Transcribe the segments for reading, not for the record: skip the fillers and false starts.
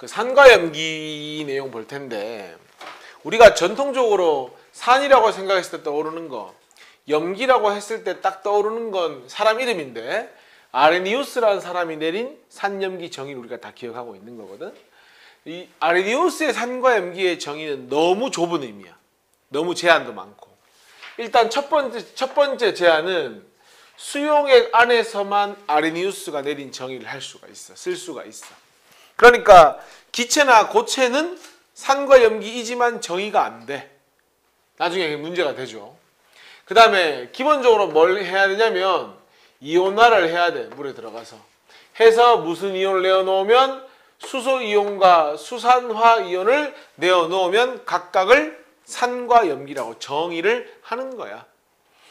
그 산과 염기 내용 볼 텐데, 우리가 전통적으로 산이라고 생각했을 때 떠오르는 거, 염기라고 했을 때 딱 떠오르는 건 사람 이름인데, 아레니우스라는 사람이 내린 산염기 정의를 우리가 다 기억하고 있는 거거든. 이 아레니우스의 산과 염기의 정의는 너무 좁은 의미야. 너무 제한도 많고. 일단 첫 번째 제한은 수용액 안에서만 아레니우스가 내린 정의를 할 수가 있어. 쓸 수가 있어. 그러니까 기체나 고체는 산과 염기이지만 정의가 안 돼. 나중에 문제가 되죠. 그 다음에 기본적으로 뭘 해야 되냐면 이온화를 해야 돼. 물에 들어가서. 해서 무슨 이온을 내어놓으면 수소이온과 수산화이온을 내어놓으면 각각을 산과 염기라고 정의를 하는 거야.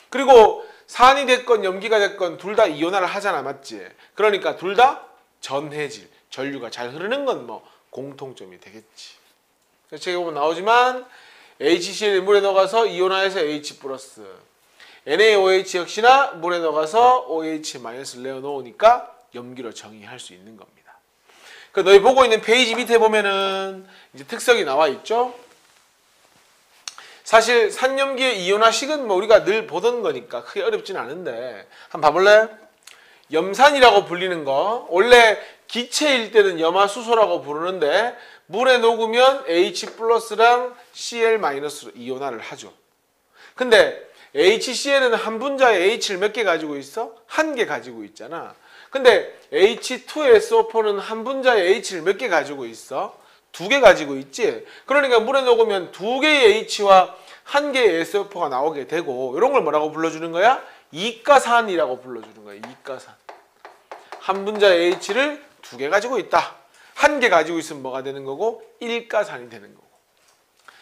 그리고 산이 됐건 염기가 됐건 둘 다 이온화를 하잖아. 맞지? 그러니까 둘 다 전해질, 전류가 잘 흐르는 건 뭐 공통점이 되겠지. 그래서 책에 보면 나오지만 HCl을 물에 넣어가서 이온화해서 H+, NaOH 역시나 물에 넣어가서 OH-를 내어놓으니까 염기로 정의할 수 있는 겁니다. 그 너희 보고 있는 페이지 밑에 보면은 이제 특성이 나와 있죠. 사실 산염기의 이온화식은 뭐 우리가 늘 보던 거니까 크게 어렵진 않은데 한번 봐볼래? 염산이라고 불리는 거, 원래 기체일 때는 염화수소라고 부르는데 물에 녹으면 H+랑 Cl-로 이온화를 하죠. 근데 HCl은 한 분자에 H를 몇 개 가지고 있어? 한 개 가지고 있잖아. 근데 H2SO4는 한 분자에 H를 몇 개 가지고 있어? 두 개 가지고 있지. 그러니까 물에 녹으면 두 개의 H와 한 개의 SO4가 나오게 되고, 이런 걸 뭐라고 불러주는 거야? 이가산이라고 불러주는 거야. 이가산. 한 분자의 H를 두 개 가지고 있다. 한 개 가지고 있으면 뭐가 되는 거고? 일가산이 되는 거고.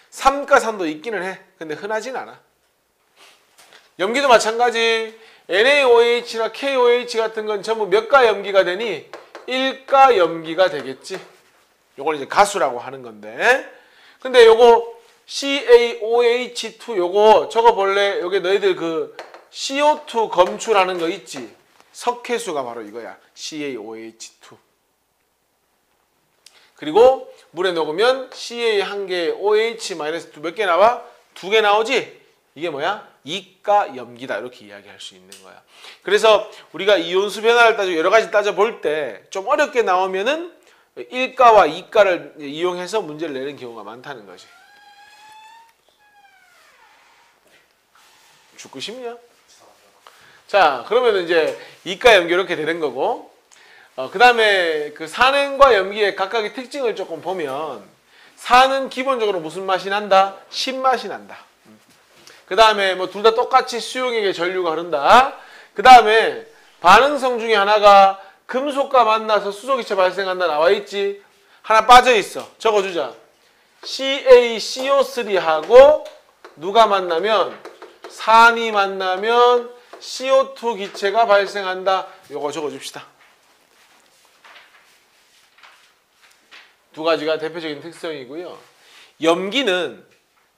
삼가산도 있기는 해. 근데 흔하진 않아. 염기도 마찬가지. NaOH나 KOH 같은 건 전부 몇 가 염기가 되니? 1가 염기가 되겠지. 요걸 이제 가수라고 하는 건데. 근데 요거 CaOH2 요거 적어볼래? 요게 너희들 그 CO2 검출하는 거 있지? 석회수가 바로 이거야. CaOH2. 그리고 물에 녹으면 Ca 한 개, OH-2 몇 개 나와? 두 개 나오지? 이게 뭐야? 이가 염기다. 이렇게 이야기할 수 있는 거야. 그래서 우리가 이온수 변화를 따지고 여러 가지 따져볼 때 좀 어렵게 나오면은 1가와 2가를 이용해서 문제를 내는 경우가 많다는 거지. 죽고 싶냐? 자, 그러면 이제 이가 염기 이렇게 되는 거고, 그 다음에 그 산행과 염기의 각각의 특징을 조금 보면, 산은 기본적으로 무슨 맛이 난다? 신맛이 난다. 그 다음에 뭐 둘 다 똑같이 수용액의 전류가 흐른다. 그 다음에 반응성 중에 하나가 금속과 만나서 수소기체 발생한다 나와 있지. 하나 빠져 있어. 적어주자. CaCO3하고 누가 만나면, 산이 만나면 CO2 기체가 발생한다. 요거 적어줍시다. 두 가지가 대표적인 특성이고요. 염기는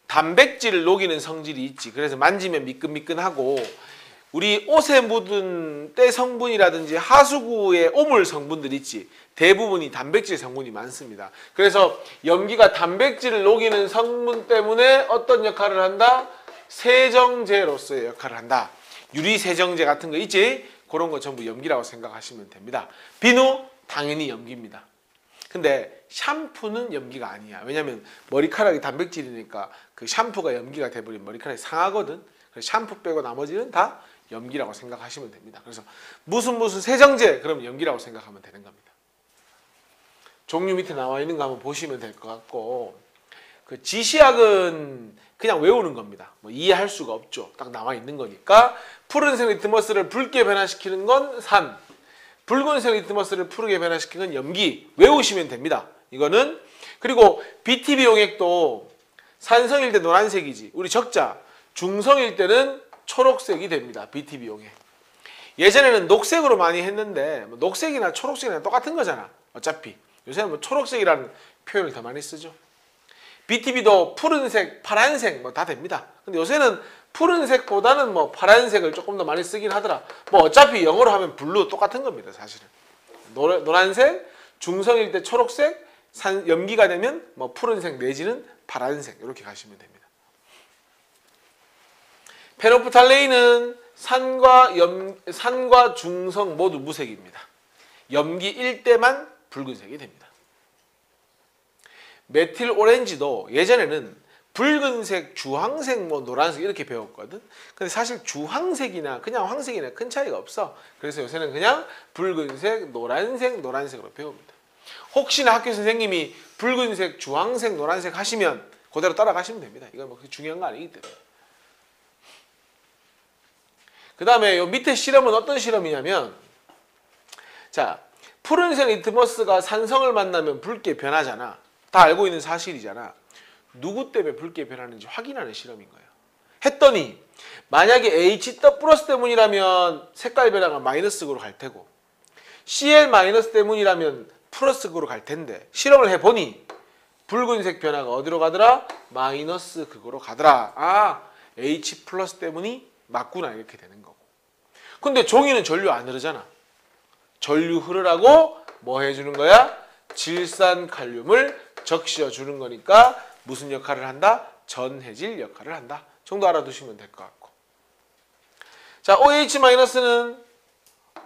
단백질을 녹이는 성질이 있지. 그래서 만지면 미끈미끈하고, 우리 옷에 묻은 때 성분이라든지 하수구의 오물 성분들 있지. 대부분이 단백질 성분이 많습니다. 그래서 염기가 단백질을 녹이는 성분 때문에 어떤 역할을 한다? 세정제로서의 역할을 한다. 유리세정제 같은 거 있지? 그런 거 전부 염기라고 생각하시면 됩니다. 비누? 당연히 염기입니다. 근데 샴푸는 염기가 아니야. 왜냐면 머리카락이 단백질이니까 그 샴푸가 염기가 돼버리면 머리카락이 상하거든. 그래서 샴푸 빼고 나머지는 다 염기라고 생각하시면 됩니다. 그래서 무슨 세정제? 그럼 염기라고 생각하면 되는 겁니다. 종류 밑에 나와 있는 거 한번 보시면 될 것 같고, 그 지시약은 그냥 외우는 겁니다. 뭐 이해할 수가 없죠. 딱 나와 있는 거니까. 푸른색 리트머스를 붉게 변화시키는 건 산, 붉은색 리트머스를 푸르게 변화시키는 건 염기. 외우시면 됩니다. 이거는. 그리고 BTB 용액도 산성일 때 노란색이지. 우리 적자. 중성일 때는 초록색이 됩니다. BTB 용액. 예전에는 녹색으로 많이 했는데 뭐 녹색이나 초록색이나 똑같은 거잖아. 어차피. 요새는 뭐 초록색이라는 표현을 더 많이 쓰죠. BTB도 푸른색, 파란색 뭐 다 됩니다. 근데 요새는 푸른색보다는 뭐 파란색을 조금 더 많이 쓰긴 하더라. 뭐 어차피 영어로 하면 블루 똑같은 겁니다. 사실은. 노란색, 중성일 때 초록색, 염기가 되면 뭐 푸른색 내지는 파란색 이렇게 가시면 됩니다. 페노프탈레인은 산과 중성 모두 무색입니다. 염기 1대만 붉은색이 됩니다. 메틸 오렌지도 예전에는 붉은색, 주황색, 뭐 노란색 이렇게 배웠거든. 근데 사실 주황색이나 그냥 황색이나 큰 차이가 없어. 그래서 요새는 그냥 붉은색, 노란색으로 배웁니다. 혹시나 학교 선생님이 붉은색, 주황색, 노란색 하시면 그대로 따라가시면 됩니다. 이건 뭐 중요한 거 아니기 때문에. 그 다음에 요 밑에 실험은 어떤 실험이냐면, 자, 푸른색 리트머스가 산성을 만나면 붉게 변하잖아. 다 알고 있는 사실이잖아. 누구 때문에 붉게 변하는지 확인하는 실험인 거예요. 했더니 만약에 H 플러스 때문이라면 색깔 변화가 마이너스극으로 갈 테고 Cl 마이너스 때문이라면 플러스극으로 갈 텐데 실험을 해보니 붉은색 변화가 어디로 가더라? 마이너스극으로 가더라. 아, H 플러스 때문이 맞구나 이렇게 되는 거고. 근데 종이는 전류 안 흐르잖아. 전류 흐르라고 뭐 해주는 거야? 질산칼륨을 적셔 주는 거니까 무슨 역할을 한다? 전해질 역할을 한다. 정도 알아두시면 될 것 같고. 자, OH-는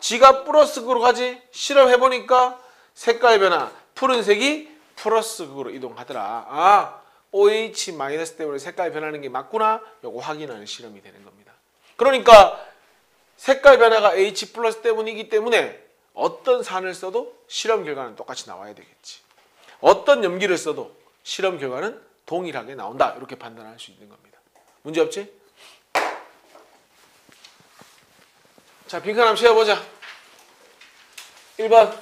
지가 플러스극으로 가지? 실험해보니까 색깔 변화, 푸른색이 플러스극으로 이동하더라. 아, OH- 때문에 색깔 변하는 게 맞구나? 요거 확인하는 실험이 되는 겁니다. 그러니까 색깔 변화가 H 플러스 때문이기 때문에 어떤 산을 써도 실험 결과는 똑같이 나와야 되겠지. 어떤 염기를 써도 실험 결과는 동일하게 나온다. 이렇게 판단할 수 있는 겁니다. 문제 없지? 자, 빈칸 한번 씌워보자. 1번.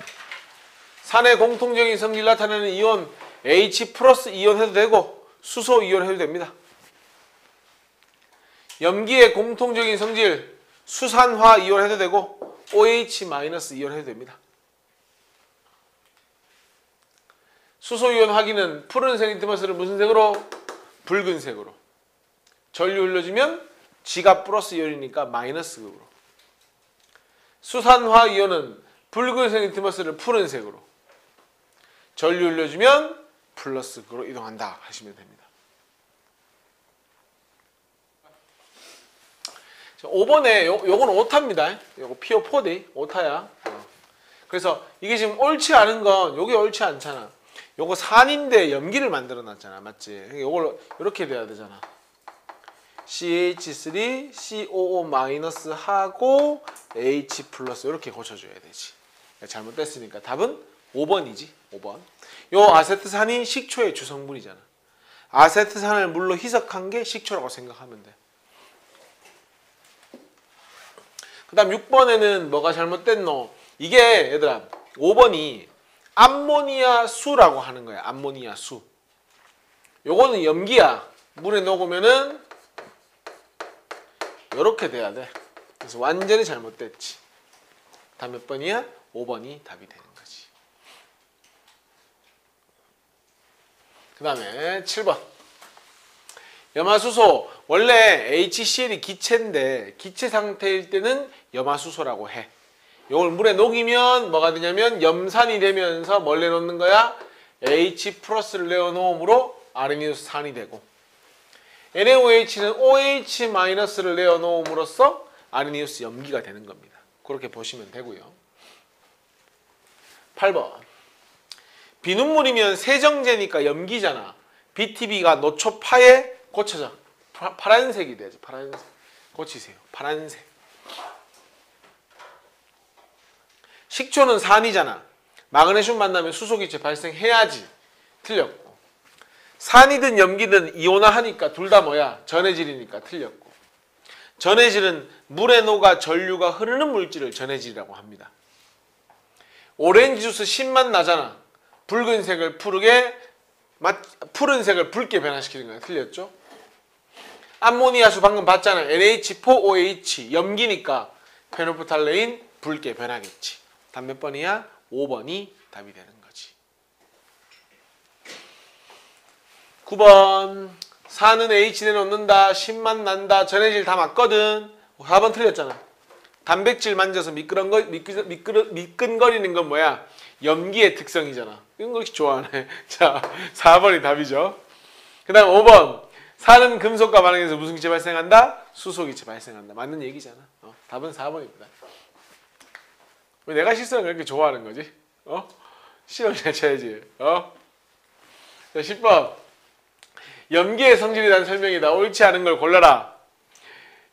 산의 공통적인 성질 나타내는 이온 H 플러스 이온 해도 되고 수소 이온 해도 됩니다. 염기의 공통적인 성질 수산화 이온 해도 되고 OH- 이온 해도 됩니다. 수소 이온 확인은 푸른색 리트머스를 무슨 색으로? 붉은색으로. 전류 흘려주면 지가 플러스 이온이니까 마이너스극으로. 수산화 이온은 붉은색 리트머스를 푸른색으로. 전류 흘려주면 플러스극으로 이동한다 하시면 됩니다. 5번에 요건 오타입니다. 요거 PO4D 오타야. 그래서 이게 지금 옳지 않은 건 요게 옳지 않잖아. 요거 산인데 염기를 만들어 놨잖아. 맞지? 요걸 이렇게 돼야 되잖아. CH3, COO- 하고 H 플러스 이렇게 고쳐줘야 되지. 잘못됐으니까 답은 5번이지. 5번. 요 아세트산이 식초의 주성분이잖아. 아세트산을 물로 희석한 게 식초라고 생각하면 돼. 그 다음 6번에는 뭐가 잘못됐노? 이게 얘들아 5번이 암모니아 수라고 하는 거야. 암모니아 수. 요거는 염기야. 물에 녹으면은 요렇게 돼야 돼. 그래서 완전히 잘못됐지. 답 몇 번이야? 5번이 답이 되는 거지. 그 다음에 7번. 염화수소. 원래 HCl이 기체인데 기체 상태일 때는 염화수소라고 해. 이걸 물에 녹이면 뭐가 되냐면 염산이 되면서 뭘 내놓는 거야? H 플러스를 내어놓음으로 아르니우스산이 되고 NaOH는 OH 마이너스를 내어놓음으로써 아르니우스 염기가 되는 겁니다. 그렇게 보시면 되고요. 8번. 비눗물이면 세정제니까 염기잖아. BTB가 노초파에 고쳐져. 파란색이 되죠. 파란색. 고치세요. 파란색. 식초는 산이잖아. 마그네슘 만나면 수소기체 발생해야지. 틀렸고. 산이든 염기든 이온화하니까 둘 다 뭐야? 전해질이니까 틀렸고. 전해질은 물에 녹아 전류가 흐르는 물질을 전해질이라고 합니다. 오렌지 주스 신맛 나잖아. 붉은색을 푸른색을 붉게 변화시키는 거야. 틀렸죠? 암모니아수 방금 봤잖아. NH4OH 염기니까 페노프탈레인 붉게 변하겠지. 답 몇 번이야? 5번이 답이 되는 거지. 9번. 산은 H 내놓는다. 신맛 난다. 전해질 다 맞거든. 4번 틀렸잖아. 단백질 만져서 미끈거리는 건 뭐야? 염기의 특성이잖아. 이런 거 이렇게 좋아하네. 자, 4번이 답이죠. 그 다음 5번. 산은 금속과 반응해서 무슨 기체 발생한다? 수소기체 발생한다. 맞는 얘기잖아. 답은 4번입니다. 왜 내가 실수를 그렇게 좋아하는 거지? 실험 잘 쳐야지. 자, 10번. 염기의 성질에 대한 설명이다. 옳지 않은 걸 골라라.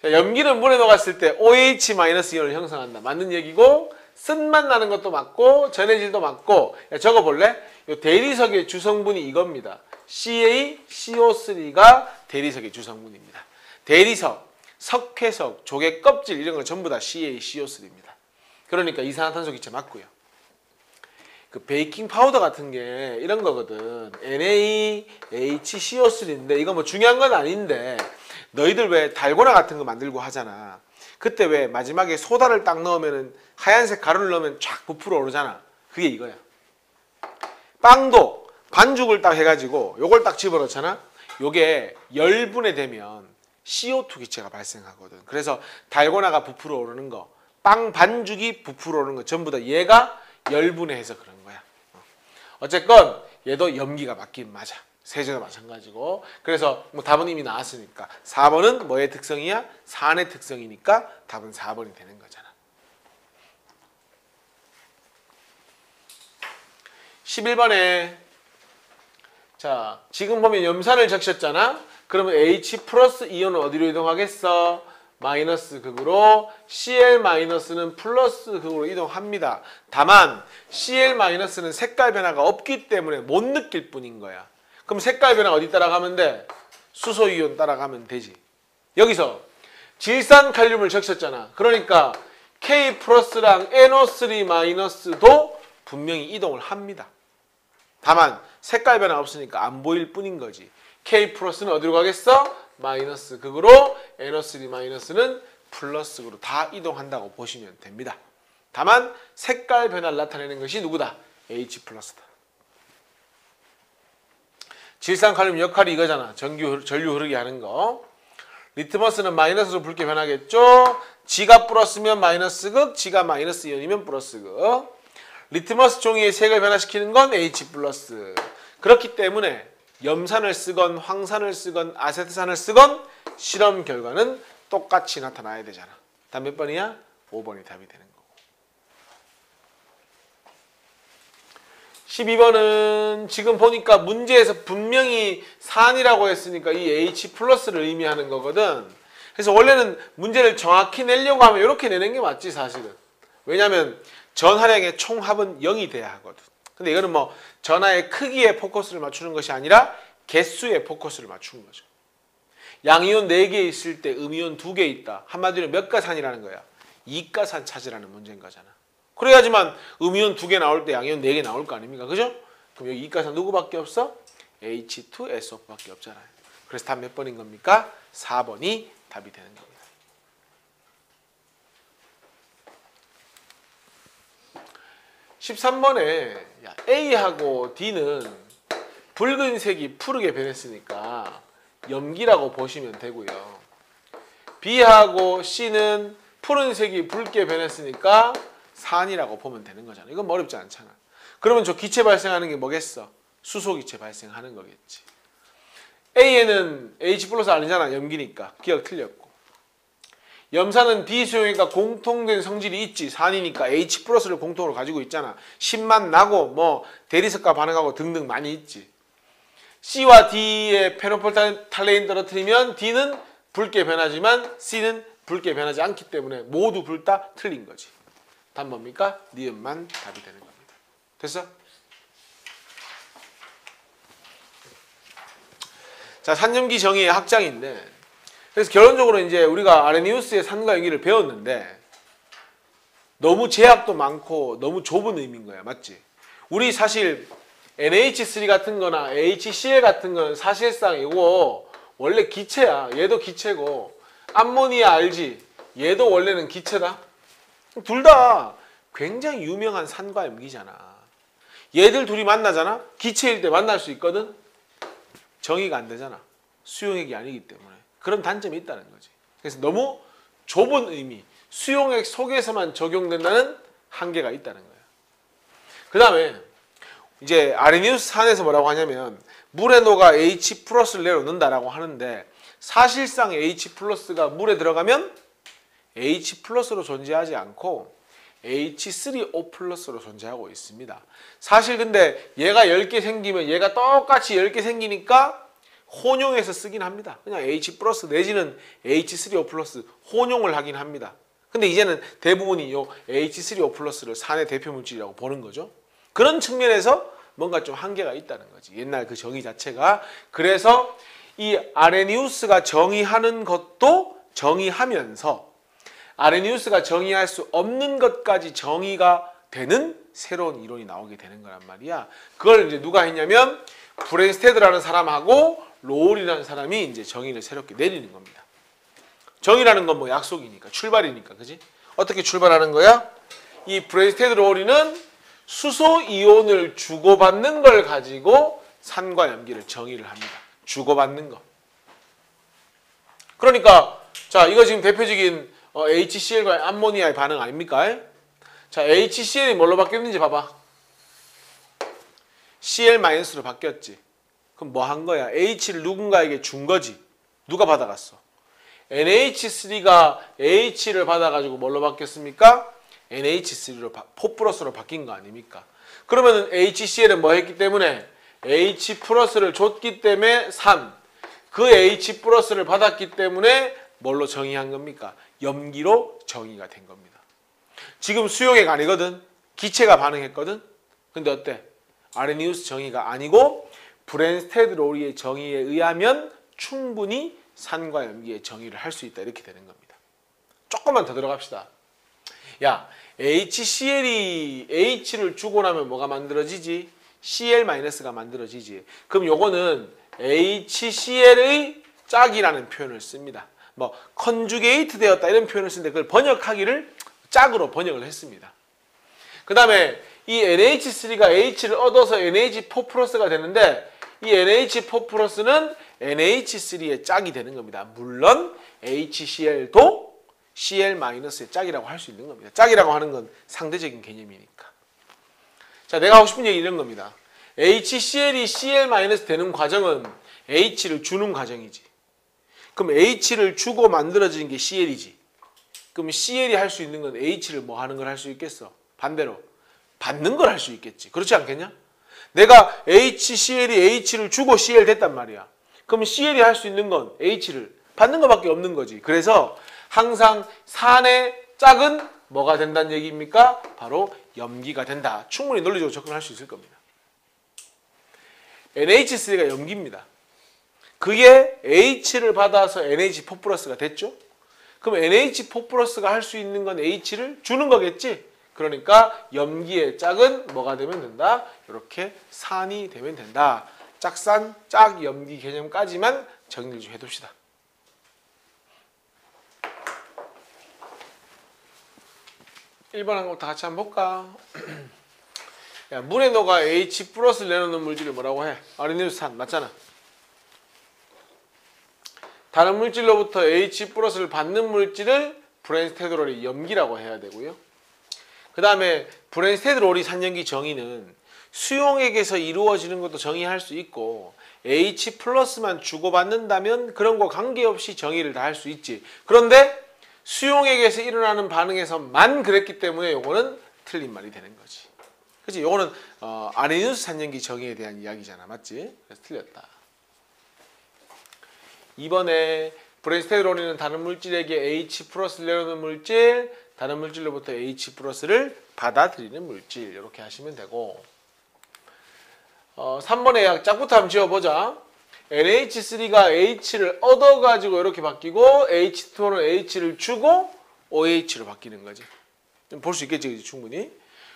자, 염기는 물에 녹았을 때 OH-이온을 형성한다. 맞는 얘기고, 쓴맛 나는 것도 맞고, 전해질도 맞고. 야, 적어볼래? 요 대리석의 주성분이 이겁니다. CaCO3가 대리석의 주성분입니다. 대리석, 석회석, 조개 껍질 이런 건 전부 다 CaCO3입니다. 그러니까 이산화탄소 기체 맞고요. 그 베이킹 파우더 같은 게 이런 거거든. NaHCO3인데 이거 뭐 중요한 건 아닌데 너희들 왜 달고나 같은 거 만들고 하잖아. 그때 왜 마지막에 소다를 딱 넣으면은 하얀색 가루를 넣으면 쫙 부풀어 오르잖아. 그게 이거야. 빵도 반죽을 딱 해가지고 요걸 딱 집어넣잖아. 요게 열분해 되면 CO2 기체가 발생하거든. 그래서 달고나가 부풀어 오르는 거, 빵 반죽이 부풀어 오르는 거 전부 다 얘가 열분해해서 그런 거야. 어쨌건 얘도 염기가 맞긴 맞아. 세제도 마찬가지고. 그래서 뭐 답은 이미 나왔으니까 4번은 뭐의 특성이야? 산의 특성이니까 답은 4번이 되는 거잖아. 11번에 자, 지금 보면 염산을 적셨잖아. 그러면 H 플러스 이온은 어디로 이동하겠어? 마이너스 극으로. Cl 마이너스는 플러스 극으로 이동합니다. 다만 Cl 마이너스는 색깔 변화가 없기 때문에 못 느낄 뿐인 거야. 그럼 색깔 변화 어디 따라가면 돼? 수소 이온 따라가면 되지. 여기서 질산칼륨을 적셨잖아. 그러니까 K 플러스랑 NO3 마이너스도 분명히 이동을 합니다. 다만 색깔 변화 없으니까 안 보일 뿐인 거지. K 플러스는 어디로 가겠어? 마이너스 극으로. NO3 마이너스는 플러스 극으로 다 이동한다고 보시면 됩니다. 다만 색깔 변화를 나타내는 것이 누구다? H 플러스다. 질산칼륨 역할이 이거잖아. 전류 흐르게 하는 거. 리트머스는 마이너스로 붉게 변하겠죠. G가 플러스면 마이너스 극, G가 마이너스 이온이면 플러스 극. 리트머스 종이의 색을 변화시키는 건 H 플러스. 그렇기 때문에 염산을 쓰건 황산을 쓰건 아세트산을 쓰건 실험 결과는 똑같이 나타나야 되잖아. 답 몇 번이야? 5번이 답이 되는 거고. 12번은 지금 보니까 문제에서 분명히 산이라고 했으니까 이 H 플러스를 의미하는 거거든. 그래서 원래는 문제를 정확히 내려고 하면 이렇게 내는 게 맞지 사실은. 왜냐하면 전하량의 총합은 0이 돼야 하거든. 근데 이거는 뭐 전하의 크기에 포커스를 맞추는 것이 아니라 개수에 포커스를 맞춘 거죠. 양이온 4개 있을 때 음이온 2개 있다. 한마디로 몇 가산이라는 거야? 2가산 찾으라는 문제인 거잖아. 그래야지만 음이온 2개 나올 때 양이온 4개 나올 거 아닙니까? 그죠? 그럼 여기 2가산 누구밖에 없어? H2SO4밖에 없잖아요. 그래서 답 몇 번인 겁니까? 4번이 답이 되는 겁니다. 13번에 A하고 D는 붉은색이 푸르게 변했으니까 염기라고 보시면 되고요. B하고 C는 푸른색이 붉게 변했으니까 산이라고 보면 되는 거잖아. 이건 뭐 어렵지 않잖아. 그러면 저 기체 발생하는 게 뭐겠어? 수소 기체 발생하는 거겠지. A에는 H 플러스 아니잖아. 염기니까. 기억 틀렸고. 염산은 비수용이니까 공통된 성질이 있지. 산이니까 H 플러스를 공통으로 가지고 있잖아. 신맛 나고 뭐 대리석과 반응하고 등등 많이 있지. C와 D의 페노폴탈레인 떨어뜨리면 D는 붉게 변하지만 C는 붉게 변하지 않기 때문에 모두 둘 다 틀린 거지. 답 뭡니까? 니은만 답이 되는 겁니다. 됐어? 자, 산염기 정의의 학장인데 그래서 결론적으로 이제 우리가 아레니우스의 산과 염기를 배웠는데 너무 제약도 많고 너무 좁은 의미인 거야. 맞지? 우리 사실 NH3 같은 거나 HCl 같은 거는 사실상 이거 원래 기체야. 얘도 기체고 암모니아 알지? 얘도 원래는 기체다. 둘 다 굉장히 유명한 산과 염기잖아. 얘들 둘이 만나잖아? 기체일 때 만날 수 있거든? 정의가 안 되잖아. 수용액이 아니기 때문에. 그런 단점이 있다는 거지. 그래서 너무 좁은 의미, 수용액 속에서만 적용된다는 한계가 있다는 거예요. 그 다음에 이제 아레니우스 산에서 뭐라고 하냐면 물에 녹아 H 플러스를 내려놓는다라고 하는데 사실상 H 플러스가 물에 들어가면 H 플러스로 존재하지 않고 H3O 플러스로 존재하고 있습니다. 사실 근데 얘가 10개 생기면 얘가 똑같이 10개 생기니까 혼용해서 쓰긴 합니다. 그냥 H 플러스 내지는 H3O 플러스 혼용을 하긴 합니다. 근데 이제는 대부분이 요 H3O 플러스를 산의 대표 물질이라고 보는 거죠. 그런 측면에서 뭔가 좀 한계가 있다는 거지. 옛날 그 정의 자체가. 그래서 이 아레니우스가 정의하는 것도 정의하면서 아레니우스가 정의할 수 없는 것까지 정의가 되는 새로운 이론이 나오게 되는 거란 말이야. 그걸 이제 누가 했냐면 브랜스테드라는 사람하고 로울이라는 사람이 이제 정의를 새롭게 내리는 겁니다. 정의라는 건 뭐 약속이니까, 출발이니까, 그지? 어떻게 출발하는 거야? 이 브랜스테드 로울이는 수소 이온을 주고받는 걸 가지고 산과 염기를 정의를 합니다. 주고받는 거. 그러니까 자, 이거 지금 대표적인 HCl과 암모니아의 반응 아닙니까? 자, HCl이 뭘로 바뀌었는지 봐봐. Cl-로 바뀌었지. 그럼 뭐 한 거야? H를 누군가에게 준 거지. 누가 받아갔어? NH3가 H를 받아가지고 뭘로 바뀌었습니까? NH3로 포플러스로 바뀐 거 아닙니까? 그러면 HCl은 뭐 했기 때문에? H 플러스를 줬기 때문에 산. 그 H 플러스를 받았기 때문에 뭘로 정의한 겁니까? 염기로 정의가 된 겁니다. 지금 수용액 아니거든. 기체가 반응했거든. 근데 어때? 아레니우스 정의가 아니고 브랜스테드 로울의 정의에 의하면 충분히 산과 염기의 정의를 할 수 있다. 이렇게 되는 겁니다. 조금만 더 들어갑시다. 야, HCl이 H를 주고 나면 뭐가 만들어지지? Cl-가 만들어지지. 그럼 요거는 HCl의 짝이라는 표현을 씁니다. 뭐 컨주게이트 되었다 이런 표현을 쓰는데 그걸 번역하기를 짝으로 번역을 했습니다. 그 다음에 이 NH3가 H를 얻어서 NH4 플러스가 되는데 이 NH4 플러스는 NH3의 짝이 되는 겁니다. 물론 HCl도 Cl-의 짝이라고 할 수 있는 겁니다. 짝이라고 하는 건 상대적인 개념이니까. 자, 내가 하고 싶은 얘기 이런 겁니다. HCl이 Cl- 되는 과정은 H를 주는 과정이지. 그럼 H를 주고 만들어지는 게 Cl이지. 그럼 Cl이 할 수 있는 건 H를 뭐 하는 걸 할 수 있겠어? 반대로 받는 걸 할 수 있겠지. 그렇지 않겠냐? 내가 HCl이 H를 주고 Cl 됐단 말이야. 그럼 Cl이 할 수 있는 건 H를 받는 것밖에 없는 거지. 그래서 항상 산의 짝은 뭐가 된다는 얘기입니까? 바로 염기가 된다. 충분히 논리적으로 접근할 수 있을 겁니다. NH3가 염기입니다. 그게 H를 받아서 NH4 플러스가 됐죠? 그럼 NH4 플러스가 할 수 있는 건 H를 주는 거겠지? 그러니까 염기의 짝은 뭐가 되면 된다? 이렇게 산이 되면 된다. 짝산, 짝염기 개념까지만 정리를 좀 해둡시다. (1번) 한번 다 같이 한번 볼까? 야, 물에 녹아 H 플러스를 내놓는 물질을 뭐라고 해? 아레니우스산 맞잖아. 다른 물질로부터 H 플러스를 받는 물질을 브랜스테드 로울의 염기라고 해야 되고요. 그 다음에 브랜스테드 로울의 산염기 정의는 수용액에서 이루어지는 것도 정의할 수 있고 H 플러스만 주고받는다면 그런 거 관계없이 정의를 다 할 수 있지. 그런데 수용액에서 일어나는 반응에서만 그랬기 때문에 요거는 틀린 말이 되는 거지. 그치? 요거는 아레니우스 산염기 정의에 대한 이야기잖아. 맞지? 그래서 틀렸다. 이번에 브랜스테드 로울은 다른 물질에게 H 플러스를 내려놓는 물질, 다른 물질로부터 H 플러스를 받아들이는 물질 이렇게 하시면 되고 3번의 짝부터 한번 지워보자. NH3가 H를 얻어가지고 이렇게 바뀌고 H2는 H를 주고 OH로 바뀌는 거지. 볼 수 있겠지 충분히.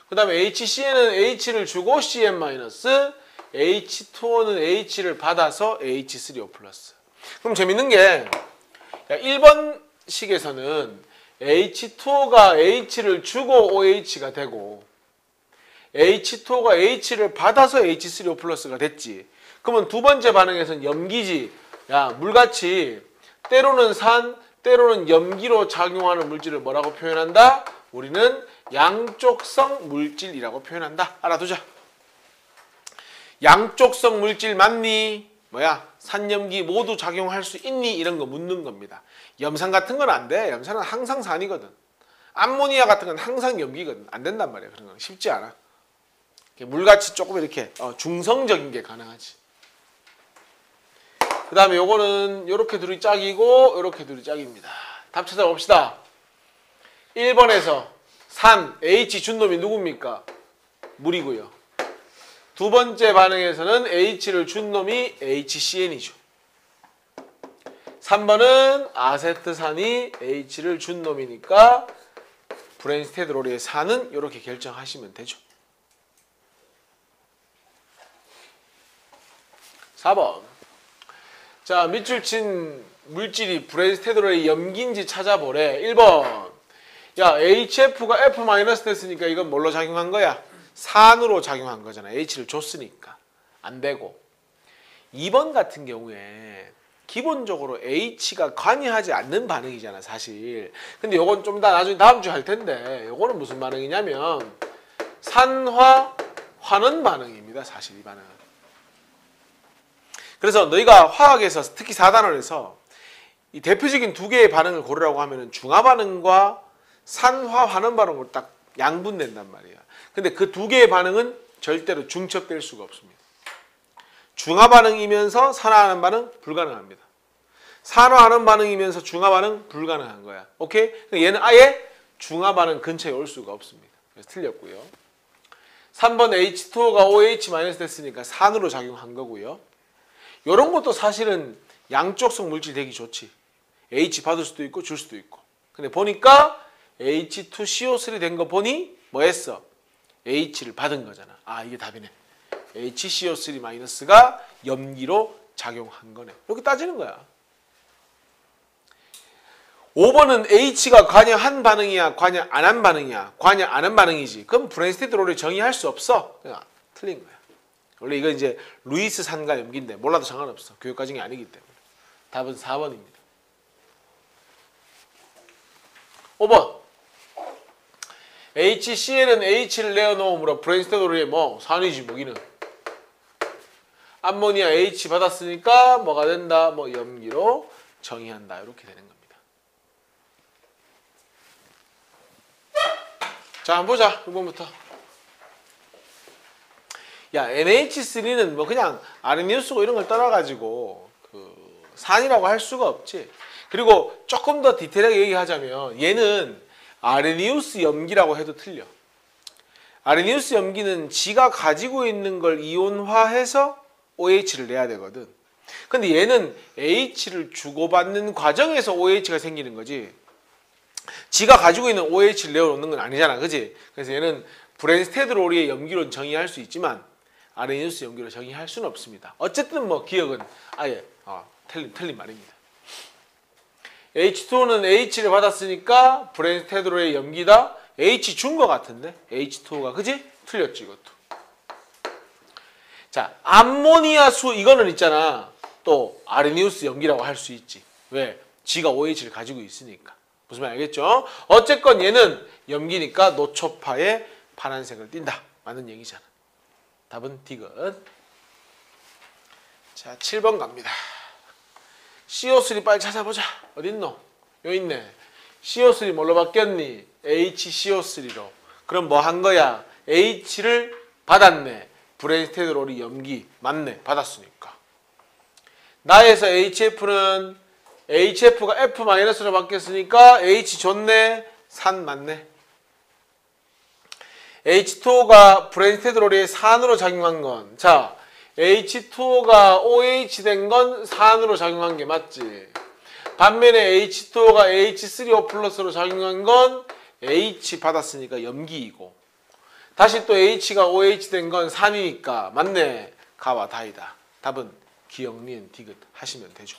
그 다음에 HCl은 H를 주고 Cl-, H2O는 H를 받아서 H3O+. 그럼 재밌는 게 1번 식에서는 H2O가 H를 주고 OH가 되고 H2O가 H를 받아서 H3O+가 됐지. 그러면 두 번째 반응에서는 염기지. 야, 물같이 때로는 산, 때로는 염기로 작용하는 물질을 뭐라고 표현한다? 우리는 양쪽성 물질이라고 표현한다. 알아두자. 양쪽성 물질 맞니? 뭐야? 산염기 모두 작용할 수 있니? 이런 거 묻는 겁니다. 염산 같은 건 안 돼. 염산은 항상 산이거든. 암모니아 같은 건 항상 염기거든. 안 된단 말이야. 그런 건 쉽지 않아. 물같이 조금 이렇게 중성적인 게 가능하지. 그 다음에 요거는 요렇게 둘이 짝이고 요렇게 둘이 짝입니다. 답 찾아봅시다. 1번에서 산 H 준 놈이 누굽니까? 물이고요. 두 번째 반응에서는 H를 준 놈이 HCN이죠. 3번은 아세트산이 H를 준 놈이니까 브렌스테드로리의 산은 이렇게 결정하시면 되죠. 4번. 자, 밑줄 친 물질이 브렌스테드로리의 염기인지 찾아보래. 1번. 야, HF가 F- 됐으니까 이건 뭘로 작용한 거야? 산으로 작용한 거잖아. H를 줬으니까. 안 되고. 2번 같은 경우에 기본적으로 H가 관여하지 않는 반응이잖아, 사실. 근데 요건 좀 더 나중에 다음 주에 할 텐데, 요거는 무슨 반응이냐면 산화 환원 반응입니다, 사실 이 반응은. 그래서 너희가 화학에서 특히 4단원에서 이 대표적인 두 개의 반응을 고르라고 하면은 중화 반응과 산화 환원 반응으로 딱 양분된단 말이야. 근데 그 두 개의 반응은 절대로 중첩될 수가 없습니다. 중화 반응이면서 산화하는 반응 불가능합니다. 산화하는 반응이면서 중화 반응 불가능한 거야. 오케이? 얘는 아예 중화 반응 근처에 올 수가 없습니다. 그래서 틀렸고요. 3번 H2O가 OH- 됐으니까 산으로 작용한 거고요. 이런 것도 사실은 양쪽성 물질 되기 좋지. H 받을 수도 있고 줄 수도 있고. 근데 보니까 H2CO3 된 거 보니 뭐 했어? H를 받은 거잖아. 아, 이게 답이네. HCO3-가 염기로 작용한 거네. 이렇게 따지는 거야. 5번은 H가 관여한 반응이야, 관여 안 한 반응이야? 관여 안 한 반응이지. 그럼 브렌스테드로를 정의할 수 없어. 그냥 틀린 거야. 원래 이거 이제 루이스 산과 염기인데 몰라도 상관없어. 교육 과정이 아니기 때문에. 답은 4번입니다. 5번. HCl은 H를 내어놓음으로 브렌스테드로의 뭐 산이지 무기는. 암모니아 H 받았으니까 뭐가 된다? 뭐 염기로 정의한다. 이렇게 되는 겁니다. 자, 한번 보자. 1번부터. 야, NH3는 뭐 그냥 아르니우스고 이런 걸 떠나가지고 산이라고 할 수가 없지. 그리고 조금 더 디테일하게 얘기하자면 얘는 아르니우스 염기라고 해도 틀려. 아르니우스 염기는 지가 가지고 있는 걸 이온화해서 OH를 내야 되거든. 근데 얘는 H를 주고받는 과정에서 OH가 생기는 거지. 지가 가지고 있는 OH를 내어놓는 건 아니잖아. 그지? 그래서 얘는 브렌스테드로리의 염기로 정의할 수 있지만 아르니우스 염기로 정의할 수는 없습니다. 어쨌든 뭐 기억은 아예 틀린 말입니다. H2O는 H를 받았으니까 브렌스테드로의 염기다. H 준 거 같은데? H2O가 그지? 틀렸지 이것도. 자, 암모니아 수 이거는 있잖아. 또 아르니우스 염기라고 할 수 있지. 왜? 지가 OH를 가지고 있으니까. 무슨 말 알겠죠? 어쨌건 얘는 염기니까 노초파에 파란색을 띈다. 맞는 얘기잖아. 답은 D건. 자, 7번 갑니다. CO3 빨리 찾아보자. 어딨노? 여기 있네. CO3 뭘로 바뀌었니? HCO3로. 그럼 뭐 한 거야? H를 받았네. 브렌스테드로리 염기 맞네. 받았으니까. 나에서 HF는 HF가 F-로 바뀌었으니까 H 좋네. 산 맞네. H2O가 브렌스테드로리의 산으로 작용한 건, 자, H2O가 OH 된 건 산으로 작용한 게 맞지. 반면에 H2O가 H3O+로 작용한 건 H 받았으니까 염기이고, 다시 또 H가 OH 된 건 산이니까 맞네. 가와 다이다. 답은 기역, 니은, 디귿 하시면 되죠.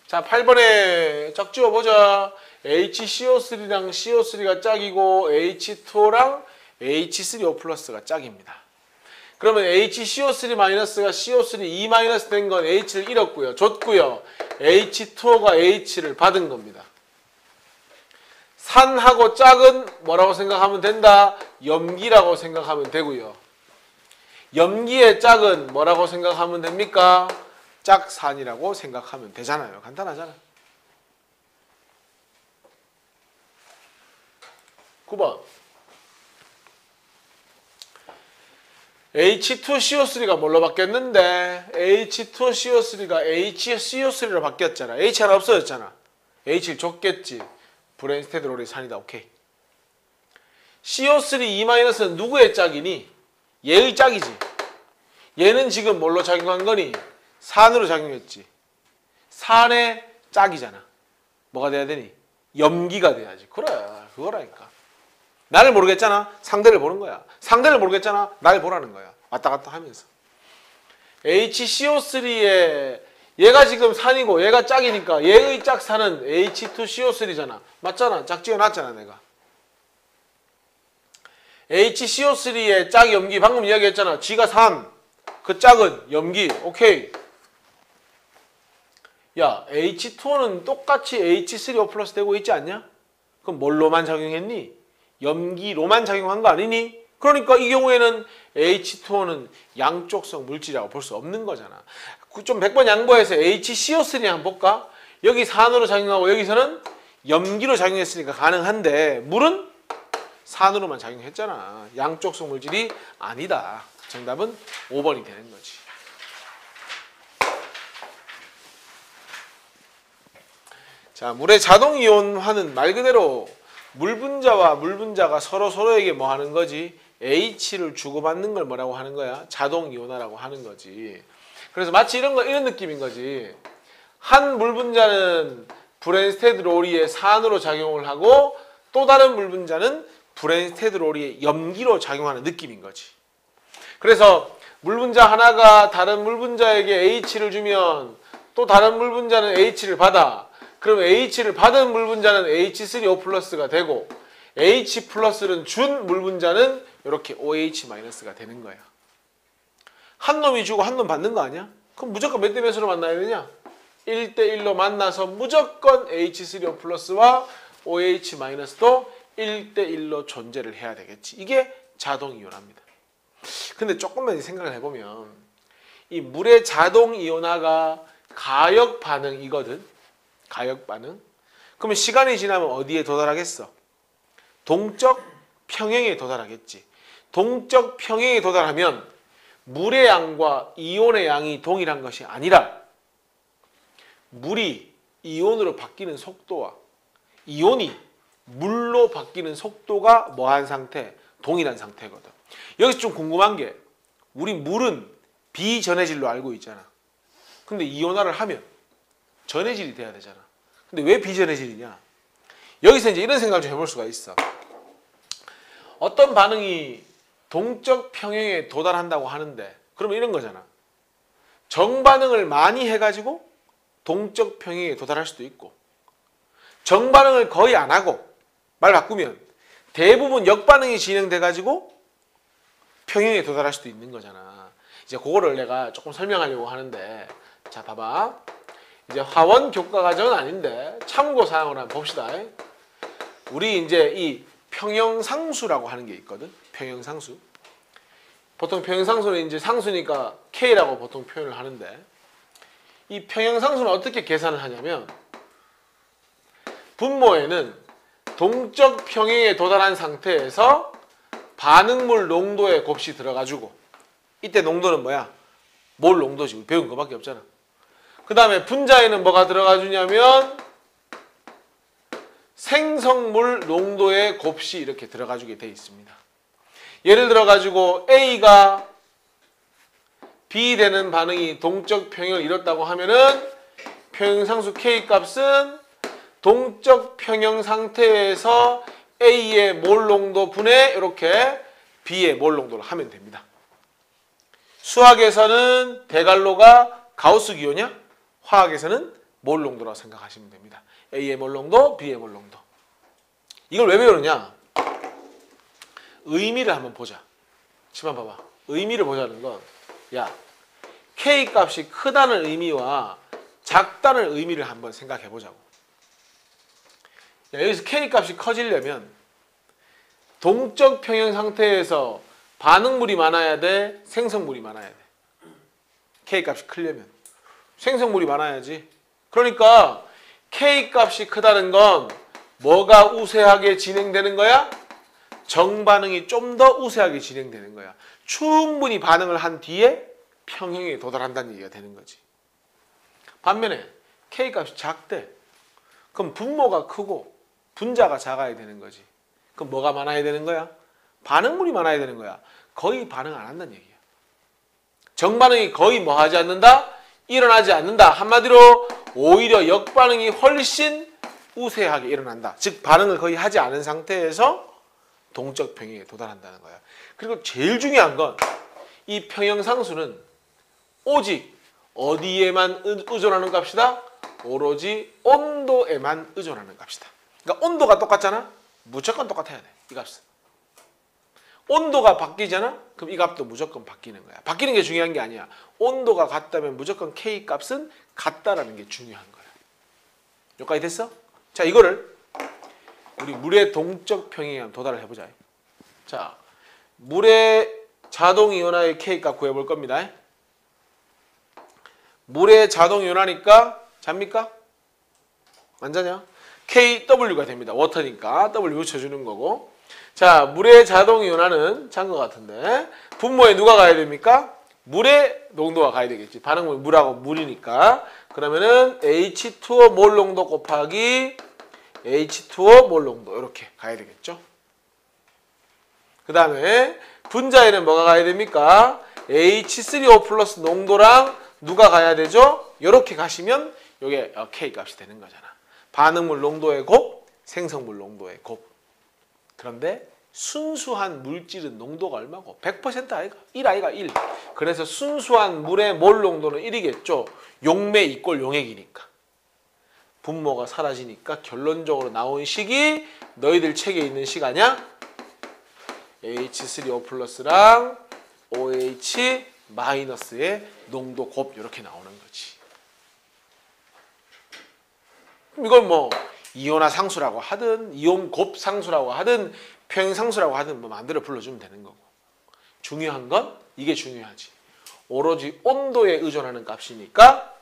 자, 8번에 적 지워보자. HCO3랑 CO3가 짝이고 H2O랑 H3O+가 짝입니다. 그러면 HCO3-가 CO3E- 된 건 H를 잃었고요. 줬고요. H2O가 H를 받은 겁니다. 산하고 짝은 뭐라고 생각하면 된다? 염기라고 생각하면 되고요. 염기의 짝은 뭐라고 생각하면 됩니까? 짝산이라고 생각하면 되잖아요. 간단하잖아. 9번. H2CO3가 뭘로 바뀌었는데 H2CO3가 HCO3로 바뀌었잖아. H 하나 없어졌잖아. H를 줬겠지. 브레인스테드롤이 산이다. 오케이. CO3E-는 누구의 짝이니? 얘의 짝이지. 얘는 지금 뭘로 작용한 거니? 산으로 작용했지. 산의 짝이잖아. 뭐가 돼야 되니? 염기가 돼야지. 그래, 그거라니까. 나를 모르겠잖아. 상대를 보는 거야. 상대를 모르겠잖아. 날 보라는 거야. 왔다 갔다 하면서. HCO3에 얘가 지금 산이고 얘가 짝이니까 얘의 짝산은 H2CO3잖아. 맞잖아. 짝 지어놨잖아 내가. HCO3의 짝 염기 방금 이야기했잖아. G가 산. 그 짝은 염기. 오케이. 야, H2O는 똑같이 H3O 플러스 되고 있지 않냐? 그럼 뭘로만 작용했니? 염기로만 작용한 거 아니니? 그러니까 이 경우에는 H2O는 양쪽성 물질이라고 볼 수 없는 거잖아. 좀 100번 양보해서 HCO3 한번 볼까? 여기 산으로 작용하고 여기서는 염기로 작용했으니까 가능한데 물은 산으로만 작용했잖아. 양쪽성 물질이 아니다. 정답은 5번이 되는 거지. 자, 물의 자동이온화는 말 그대로 물 분자와 물 분자가 서로에게 뭐 하는 거지? H를 주고받는 걸 뭐라고 하는 거야? 자동이온화라고 하는 거지. 그래서 마치 이런 느낌인 거지. 한 물 분자는 브랜스테드롤이의 산으로 작용을 하고 또 다른 물 분자는 브랜스테드롤이의 염기로 작용하는 느낌인 거지. 그래서 물 분자 하나가 다른 물 분자에게 H를 주면 또 다른 물 분자는 H를 받아. 그럼 H를 받은 물 분자는 H3O 플러스가 되고 H 플러스를 준 물 분자는 이렇게 OH-가 되는 거야. 한 놈이 주고 한 놈 받는 거 아니야? 그럼 무조건 몇 대 몇으로 만나야 되냐? 1대1로 만나서 무조건 H3O 플러스와 OH-도 1대1로 존재를 해야 되겠지. 이게 자동이온화입니다. 근데 조금만 생각을 해보면 이 물의 자동이온화가 가역 반응이거든. 가역 반응. 그러면 시간이 지나면 어디에 도달하겠어? 동적 평행에 도달하겠지. 동적 평행에 도달하면 물의 양과 이온의 양이 동일한 것이 아니라 물이 이온으로 바뀌는 속도와 이온이 물로 바뀌는 속도가 뭐한 상태? 동일한 상태거든. 여기서 좀 궁금한 게 우리 물은 비전해질로 알고 있잖아. 근데 이온화를 하면 전해질이 돼야 되잖아. 근데 왜 비전해질이냐? 여기서 이제 이런 생각을 좀 해볼 수가 있어. 어떤 반응이 동적 평행에 도달한다고 하는데 그러면 이런 거잖아. 정반응을 많이 해가지고 동적 평행에 도달할 수도 있고 정반응을 거의 안 하고 말 바꾸면 대부분 역반응이 진행돼가지고 평행에 도달할 수도 있는 거잖아. 이제 그거를 내가 조금 설명하려고 하는데 자 봐봐. 이제 화원 교과 과정은 아닌데 참고 사항으로 한번 봅시다. 우리 이제 이 평형상수라고 하는 게 있거든. 평형상수. 보통 평형상수는 이제 상수니까 K라고 보통 표현을 하는데 이 평형상수는 어떻게 계산을 하냐면 분모에는 동적 평행에 도달한 상태에서 반응물 농도의 곱이 들어가지고 이때 농도는 뭐야? 몰 농도지. 우리 배운 거밖에 없잖아. 그 다음에 분자에는 뭐가 들어가 주냐면 생성물 농도의 곱이 이렇게 들어가 주게 돼 있습니다. 예를 들어 가지고 A가 B 되는 반응이 동적 평형을 이뤘다고 하면은 평형상수 K 값은 동적 평형 상태에서 A의 몰 농도 분의 이렇게 B의 몰 농도를 하면 됩니다. 수학에서는 데갈로가 가우스 기호냐? 화학에서는 몰 농도라고 생각하시면 됩니다. A의 몰 농도, B의 몰 농도. 이걸 왜 배우느냐? 의미를 한번 보자. 치마 봐봐. 의미를 보자는 건, 야, K 값이 크다는 의미와 작다는 의미를 한번 생각해 보자고. 야, 여기서 K 값이 커지려면 동적 평형 상태에서 반응물이 많아야 돼? 생성물이 많아야 돼? K 값이 크려면 생성물이 많아야지. 그러니까 K 값이 크다는 건 뭐가 우세하게 진행되는 거야? 정반응이 좀 더 우세하게 진행되는 거야. 충분히 반응을 한 뒤에 평형에 도달한다는 얘기가 되는 거지. 반면에 K 값이 작대. 그럼 분모가 크고 분자가 작아야 되는 거지. 그럼 뭐가 많아야 되는 거야? 반응물이 많아야 되는 거야. 거의 반응 안 한다는 얘기야. 정반응이 거의 뭐 하지 않는다? 일어나지 않는다. 한마디로 오히려 역반응이 훨씬 우세하게 일어난다. 즉 반응을 거의 하지 않은 상태에서 동적 평형에 도달한다는 거야. 그리고 제일 중요한 건 이 평형상수는 오직 어디에만 의존하는 값이다? 오로지 온도에만 의존하는 값이다. 그러니까 온도가 똑같잖아? 무조건 똑같아야 돼. 이 값은. 온도가 바뀌잖아? 그럼 이 값도 무조건 바뀌는 거야. 바뀌는 게 중요한 게 아니야. 온도가 같다면 무조건 K 값은 같다라는 게 중요한 거야. 여기까지 됐어? 자, 이거를 우리 물의 동적 평형에 한번 도달을 해보자. 자, 물의 자동이온화의 K 값 구해볼 겁니다. 물의 자동이온화니까 잡니까? 안 자냐? KW가 됩니다. 워터니까 W 붙여주는 거고. 자, 물의 자동이온화는 잔 것 같은데 분모에 누가 가야 됩니까? 물의 농도가 가야 되겠지. 반응물 물하고 물이니까. 그러면은 H2O 몰 농도 곱하기 H2O 몰 농도 이렇게 가야 되겠죠. 그 다음에 분자에는 뭐가 가야 됩니까? H3O 플러스 농도랑 누가 가야 되죠? 이렇게 가시면 이게 K 값이 되는 거잖아. 반응물 농도의 곱, 생성물 농도의 곱. 그런데 순수한 물질은 농도가 얼마고? 100% 아이가? 1 아이가 1. 그래서 순수한 물의 몰 농도는 1이겠죠. 용매 이꼴 용액이니까. 분모가 사라지니까 결론적으로 나온 식이 너희들 책에 있는 식 아니야? H3O 플러스랑 OH 마이너스의 농도 곱 이렇게 나오는 거지. 그럼 이걸 뭐 이온화 상수라고 하든 이온 곱 상수라고 하든 평형 상수라고 하든 뭐 마음대로 불러주면 되는 거고. 중요한 건 이게 중요하지. 오로지 온도에 의존하는 값이니까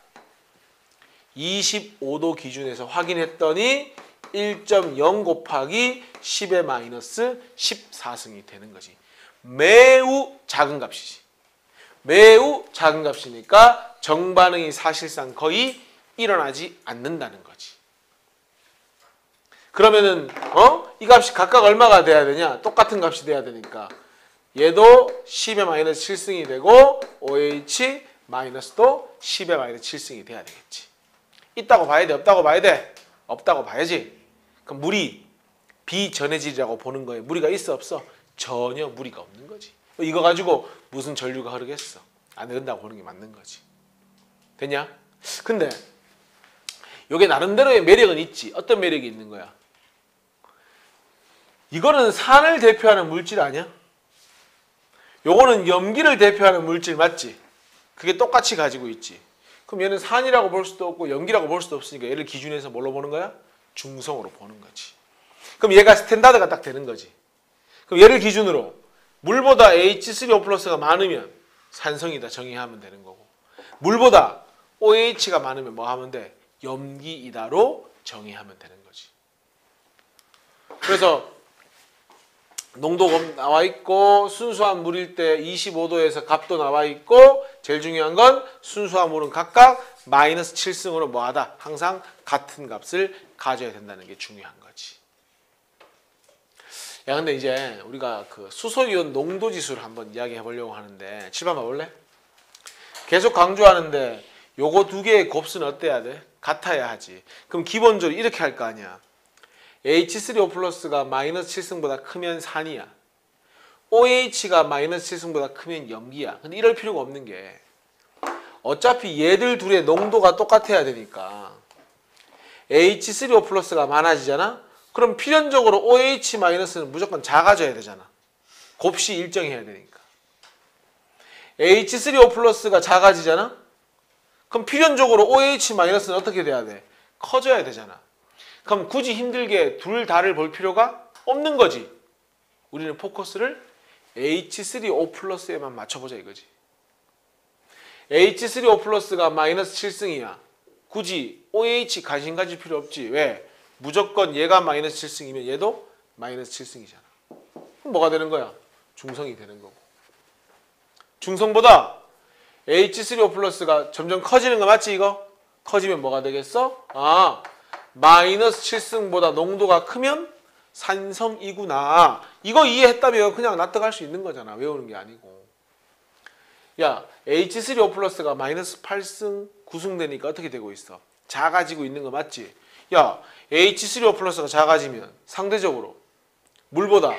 25도 기준에서 확인했더니 1.0 곱하기 10의 마이너스 14승이 되는 거지. 매우 작은 값이지. 매우 작은 값이니까 정반응이 사실상 거의 일어나지 않는다는 거지. 그러면은 이 값이 각각 얼마가 돼야 되냐? 똑같은 값이 돼야 되니까 얘도 10의 마이너스 7승이 되고 OH 마이너스도 10의 마이너스 7승이 돼야 되겠지. 있다고 봐야 돼? 없다고 봐야 돼? 없다고 봐야지. 그럼 물이 비전해질이라고 보는 거예요. 무리가 있어 없어? 전혀 무리가 없는 거지. 이거 가지고 무슨 전류가 흐르겠어? 안 흐른다고 보는 게 맞는 거지. 됐냐? 근데 이게 나름대로의 매력은 있지. 어떤 매력이 있는 거야? 이거는 산을 대표하는 물질 아니야? 요거는 염기를 대표하는 물질 맞지? 그게 똑같이 가지고 있지. 그럼 얘는 산이라고 볼 수도 없고 염기라고 볼 수도 없으니까 얘를 기준해서 뭘로 보는 거야? 중성으로 보는 거지. 그럼 얘가 스탠다드가 딱 되는 거지. 그럼 얘를 기준으로 물보다 H3O 플러스가 많으면 산성이다 정의하면 되는 거고, 물보다 OH가 많으면 뭐 하면 돼? 염기이다로 정의하면 되는 거지. 그래서 농도가 나와 있고 순수한 물일 때 25도에서 값도 나와 있고, 제일 중요한 건 순수한 물은 각각 마이너스 7승으로 뭐하다? 항상 같은 값을 가져야 된다는 게 중요한 거지. 야, 근데 이제 우리가 그 수소이온 농도 지수를 한번 이야기해 보려고 하는데 7번 봐볼래? 계속 강조하는데 요거 두 개의 곱수는 어때야 돼? 같아야 하지. 그럼 기본적으로 이렇게 할 거 아니야. H3O 플러스가 마이너스 7승보다 크면 산이야. OH가 마이너스 7승보다 크면 염기야. 근데 이럴 필요가 없는 게 어차피 얘들 둘의 농도가 똑같아야 되니까 H3O 플러스가 많아지잖아? 그럼 필연적으로 OH 마이너스는 무조건 작아져야 되잖아. 곱시 일정해야 되니까. H3O 플러스가 작아지잖아? 그럼 필연적으로 OH 마이너스는 어떻게 돼야 돼? 커져야 되잖아. 그럼 굳이 힘들게 둘 다를 볼 필요가 없는 거지. 우리는 포커스를 H3O 플러스에만 맞춰보자 이거지. H3O 플러스가 마이너스 7승이야. 굳이 OH 관심 가질 필요 없지. 왜? 무조건 얘가 마이너스 7승이면 얘도 마이너스 7승이잖아. 그럼 뭐가 되는 거야? 중성이 되는 거고. 중성보다 H3O 플러스가 점점 커지는 거 맞지 이거? 커지면 뭐가 되겠어? 아, 마이너스 7승보다 농도가 크면 산성이구나. 이거 이해했다면 그냥 납득할 수 있는 거잖아. 외우는 게 아니고. 야, H3O 플러스가 마이너스 8승, 9승 되니까 어떻게 되고 있어? 작아지고 있는 거 맞지? 야, H3O 플러스가 작아지면 상대적으로 물보다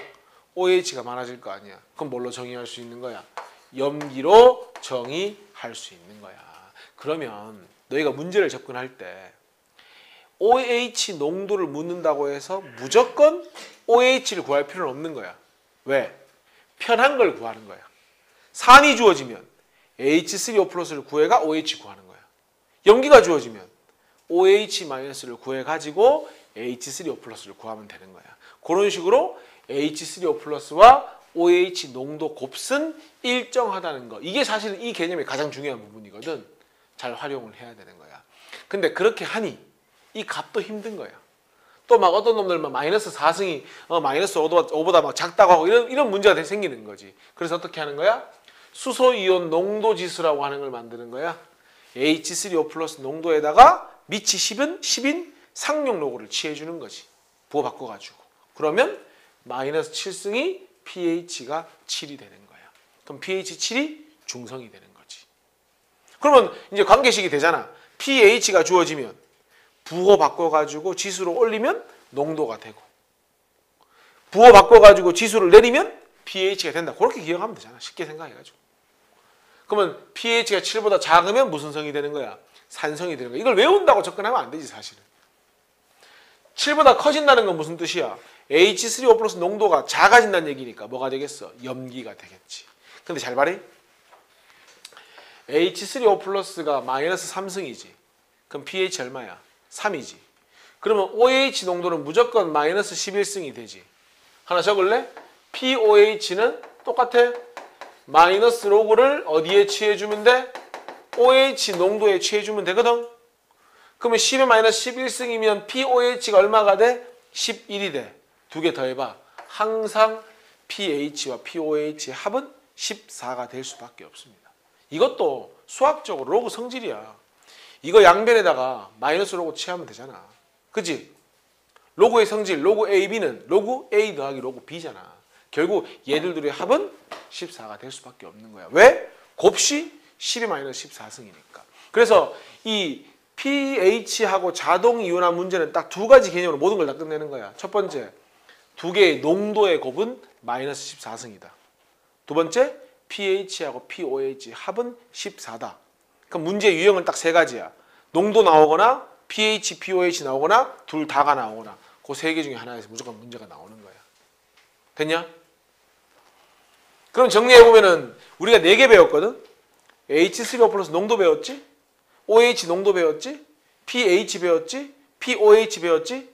OH가 많아질 거 아니야. 그럼 뭘로 정의할 수 있는 거야? 염기로 정의할 수 있는 거야. 그러면 너희가 문제를 접근할 때 OH 농도를 묻는다고 해서 무조건 OH를 구할 필요는 없는 거야. 왜? 편한 걸 구하는 거야. 산이 주어지면 H3O 플러스를 구해가 OH 구하는 거야. 염기가 주어지면 OH-를 구해가지고 H3O 플러스를 구하면 되는 거야. 그런 식으로 H3O 플러스와 OH 농도 곱은 일정하다는 거. 이게 사실은 이 개념의 가장 중요한 부분이거든. 잘 활용을 해야 되는 거야. 근데 그렇게 하니 이 값도 힘든 거야. 또 막 어떤 놈들만 마이너스 4승이 마이너스 5보다 막 작다고 하고 이런 문제가 생기는 거지. 그래서 어떻게 하는 거야? 수소이온 농도 지수라고 하는 걸 만드는 거야. H3O 플러스 농도에다가 미치 10인 상용 로고를 취해주는 거지. 부호 바꿔가지고. 그러면 마이너스 7승이 pH가 7이 되는 거야. 그럼 pH 7이 중성이 되는 거지. 그러면 이제 관계식이 되잖아. pH가 주어지면 부호 바꿔가지고 지수를 올리면 농도가 되고, 부호 바꿔가지고 지수를 내리면 pH가 된다. 그렇게 기억하면 되잖아. 쉽게 생각해가지고. 그러면 pH가 7보다 작으면 무슨 성이 되는 거야? 산성이 되는 거야. 이걸 외운다고 접근하면 안 되지 사실은. 7보다 커진다는 건 무슨 뜻이야? H3O 플러스 농도가 작아진다는 얘기니까 뭐가 되겠어? 염기가 되겠지. 근데 잘 말해. H3O 플러스가 마이너스 3승이지. 그럼 pH 얼마야? 3이지. 그러면 OH 농도는 무조건 마이너스 11승이 되지. 하나 적을래? POH는 똑같아. 마이너스 로그를 어디에 취해주면 돼? OH 농도에 취해주면 되거든. 그러면 10에 마이너스 11승이면 POH가 얼마가 돼? 11이 돼. 두 개 더해봐. 항상 pH와 POH의 합은 14가 될 수밖에 없습니다. 이것도 수학적으로 로그 성질이야. 이거 양변에다가 마이너스 로그 취하면 되잖아. 그치? 로그의 성질, 로그 AB는 로그 A 더하기 로그 B잖아. 결국 얘들 둘의 합은 14가 될 수밖에 없는 거야. 왜? 곱시 10의 마이너스 14승이니까. 그래서 이 pH하고 자동 이온화 문제는 딱 두 가지 개념으로 모든 걸 다 끝내는 거야. 첫 번째, 두 개의 농도의 곱은 마이너스 14승이다. 두 번째, pH하고 POH 합은 14다. 그럼 문제 유형은 딱 세 가지야. 농도 나오거나 pH, POH 나오거나 둘 다가 나오거나 그 세 개 중에 하나에서 무조건 문제가 나오는 거야. 됐냐? 그럼 정리해보면은 우리가 4개 배웠거든? H3O 플러스 농도 배웠지? OH 농도 배웠지? pH 배웠지? POH 배웠지?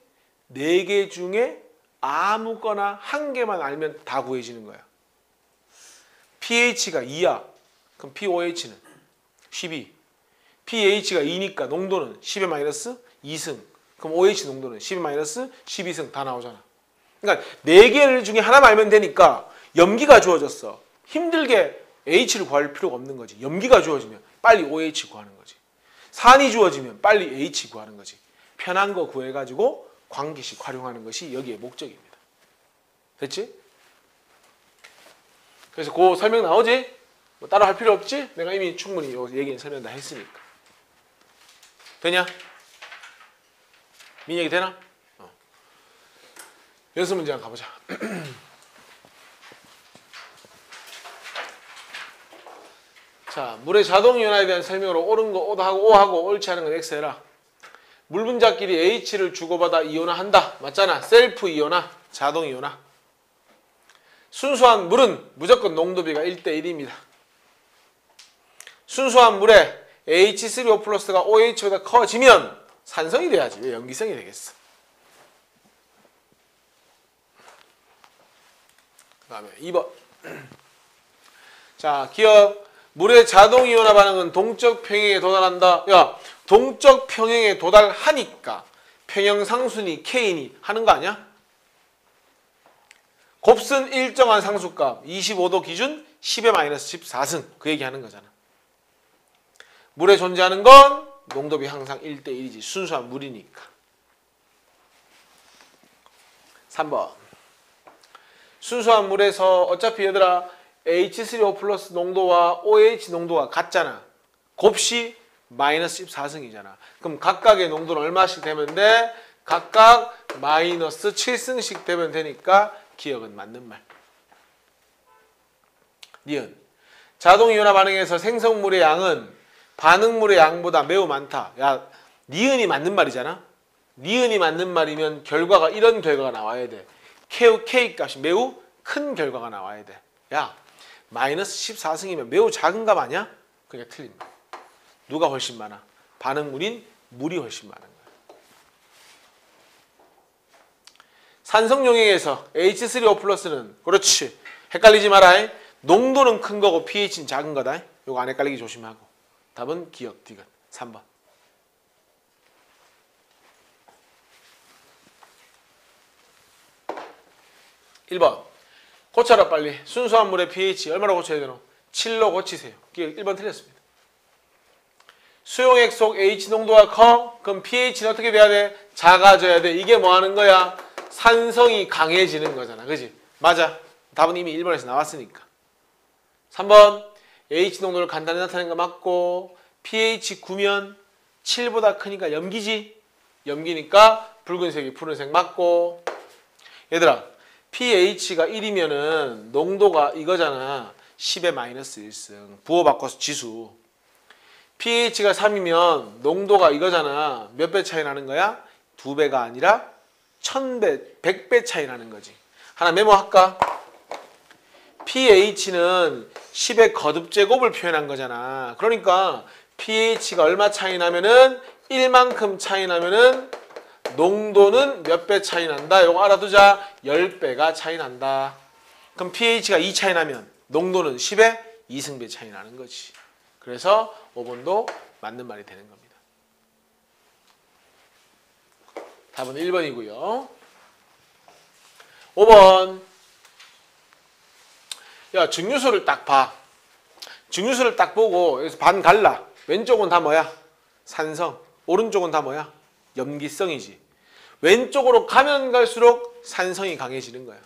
4개 중에 아무거나 한 개만 알면 다 구해지는 거야. pH가 2야. 그럼 POH는 12. pH가 2니까 농도는 10의 마이너스 2승. 그럼 OH 농도는 10의 마이너스 12승 다 나오잖아. 그러니까 4개 중에 하나만 알면 되니까 염기가 주어졌어. 힘들게 H를 구할 필요가 없는 거지. 염기가 주어지면 빨리 OH 구하는 거지. 산이 주어지면 빨리 H 구하는 거지. 편한 거 구해가지고 관계식 활용하는 것이 여기의 목적입니다. 됐지? 그래서 그 설명 나오지? 뭐 따로 할 필요 없지? 내가 이미 충분히 얘기는 설명 다 했으니까. 되냐? 민혁이 되나? 연습 문제 한번 가보자. 자, 물의 자동 이온화에 대한 설명으로 옳은 거 O하고 O하고 옳지 않은 건 X 해라. 물 분자끼리 H를 주고받아 이온화한다. 맞잖아. 셀프 이온화, 자동 이온화. 순수한 물은 무조건 농도비가 1대1입니다. 순수한 물에 H3O 플러스가 OH보다 커지면 산성이 돼야지. 왜 염기성이 되겠어? 그 다음에 2번. 자, 기억. 물의 자동 이온화 반응은 동적 평행에 도달한다. 야, 동적 평행에 도달하니까 평형상순이 K니 하는 거 아니야? 곱슨 일정한 상수값 25도 기준 10의 마이너스 14승 그 얘기하는 거잖아. 물에 존재하는 건 농도비 항상 1대1이지. 순수한 물이니까. 3번. 순수한 물에서 어차피 얘들아 H3O 플러스 농도와 OH 농도가 같잖아. 곱시 마이너스 14승이잖아. 그럼 각각의 농도는 얼마씩 되면 돼? 각각 마이너스 7승씩 되면 되니까 기억은 맞는 말. 니은. 자동이온화 반응에서 생성물의 양은 반응물의 양보다 매우 많다. 야, 니은이 맞는 말이잖아. 니은이 맞는 말이면 결과가 이런 결과가 나와야 돼. K 값이 매우 큰 결과가 나와야 돼. 야, 마이너스 14승이면 매우 작은 값 아니야? 그러니까 틀린다. 누가 훨씬 많아? 반응물인 물이 훨씬 많은 거야. 산성용액에서 H3O 플러스는 그렇지. 헷갈리지 마라. 농도는 큰 거고 pH는 작은 거다. 요거 안 헷갈리기 조심하고. 답은 기억, 디귿. 3번. 1번. 고쳐라 빨리. 순수한 물의 pH 얼마로 고쳐야 되노? 7로 고치세요. 1번 틀렸습니다. 수용액 속 H 농도가 커? 그럼 pH는 어떻게 돼야 돼? 작아져야 돼. 이게 뭐 하는 거야? 산성이 강해지는 거잖아. 그지? 맞아. 답은 이미 1번에서 나왔으니까. 3번. H 농도를 간단히 나타내는 거 맞고 pH 9면 7보다 크니까 염기지? 염기니까 붉은색이 푸른색 맞고. 얘들아, pH가 1이면은 농도가 이거잖아. 10의 마이너스 1승. 부호 바꿔서 지수. pH가 3이면 농도가 이거잖아. 몇 배 차이 나는 거야? 2배가 아니라 1000배, 100배 차이 나는 거지. 하나 메모할까? pH는 10의 거듭제곱을 표현한 거잖아. 그러니까 pH가 얼마 차이 나면은 1만큼 차이 나면은 농도는 몇 배 차이 난다. 이거 알아두자. 10배가 차이 난다. 그럼 pH가 2 차이 나면 농도는 10의 2승배 차이 나는 거지. 그래서 5번도 맞는 말이 되는 겁니다. 답은 1번이고요. 5번. 야, 증류소를 딱 봐. 증류소를 딱 보고 여기서 반 갈라. 왼쪽은 다 뭐야? 산성. 오른쪽은 다 뭐야? 염기성이지. 왼쪽으로 가면 갈수록 산성이 강해지는 거야.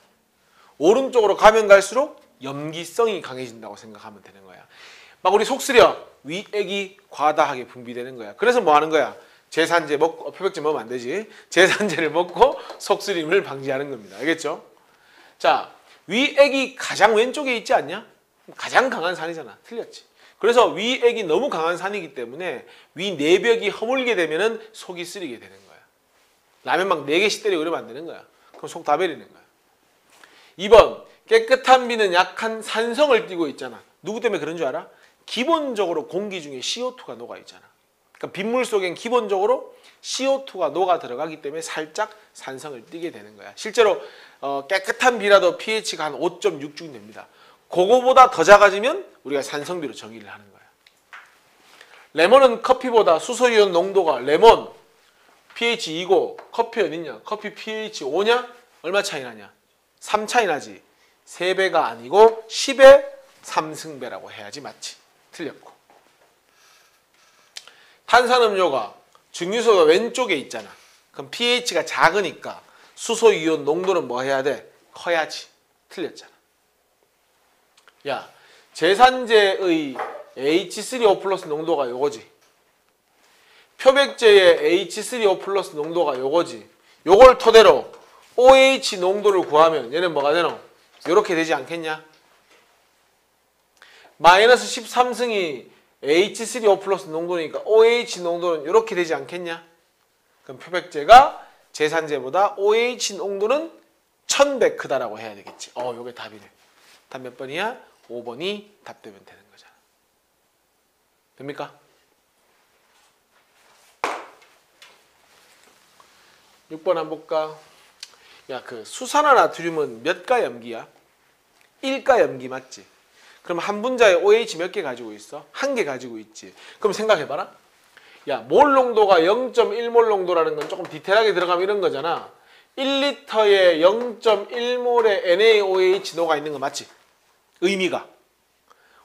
오른쪽으로 가면 갈수록 염기성이 강해진다고 생각하면 되는 거야. 막 우리 속 쓰려. 위액이 과다하게 분비되는 거야. 그래서 뭐 하는 거야? 제산제 먹고, 표백제 먹으면 안 되지. 제산제를 먹고 속 쓰림을 방지하는 겁니다. 알겠죠? 자, 위액이 가장 왼쪽에 있지 않냐? 가장 강한 산이잖아. 틀렸지. 그래서 위액이 너무 강한 산이기 때문에 위 내벽이 허물게 되면은 속이 쓰리게 되는 거야. 라면 막 4개씩 때리고 이러면 안 되는 거야. 그럼 속 다 베리는 거야. 2번. 깨끗한 비는 약한 산성을 띠고 있잖아. 누구 때문에 그런 줄 알아? 기본적으로 공기 중에 CO2가 녹아 있잖아. 그러니까 빗물 속엔 기본적으로 CO2가 녹아 들어가기 때문에 살짝 산성을 띠게 되는 거야. 실제로 깨끗한 비라도 pH가 한 5.6쯤 됩니다. 그거보다 더 작아지면 우리가 산성비로 정의를 하는 거야. 레몬은 커피보다 수소이온 농도가 레몬 pH 2고 커피 어딨냐? 커피 pH 5냐? 얼마 차이 나냐? 3 차이 나지. 3배가 아니고 10의 3승배라고 해야지 맞지. 틀렸고. 탄산음료가 증류소가 왼쪽에 있잖아. 그럼 pH가 작으니까 수소이온 농도는 뭐 해야 돼? 커야지. 틀렸잖아. 야, 제산제의 H3O 플러스 농도가 요거지. 표백제의 H3O 플러스 농도가 요거지. 요걸 토대로 OH 농도를 구하면 얘는 뭐가 되노? 요렇게 되지 않겠냐? 마이너스 13승이 H3O 플러스 농도니까 OH 농도는 이렇게 되지 않겠냐? 그럼 표백제가 제산제보다 OH 농도는 1000배 크다라고 해야 되겠지. 요게 답이네. 답 몇 번이야? 5번이 답되면 되는 거잖아. 됩니까? 6번 한번 볼까? 야, 그 수산화나트륨은 몇 가 염기야? 1가 염기 맞지? 그럼 한 분자에 OH 몇 개 가지고 있어? 1개 가지고 있지. 그럼 생각해봐라. 야, 몰 농도가 0.1몰 농도라는 건 조금 디테일하게 들어가면 이런 거잖아. 1리터에 0.1몰의 NaOH 녹아 있는 거 맞지? 의미가.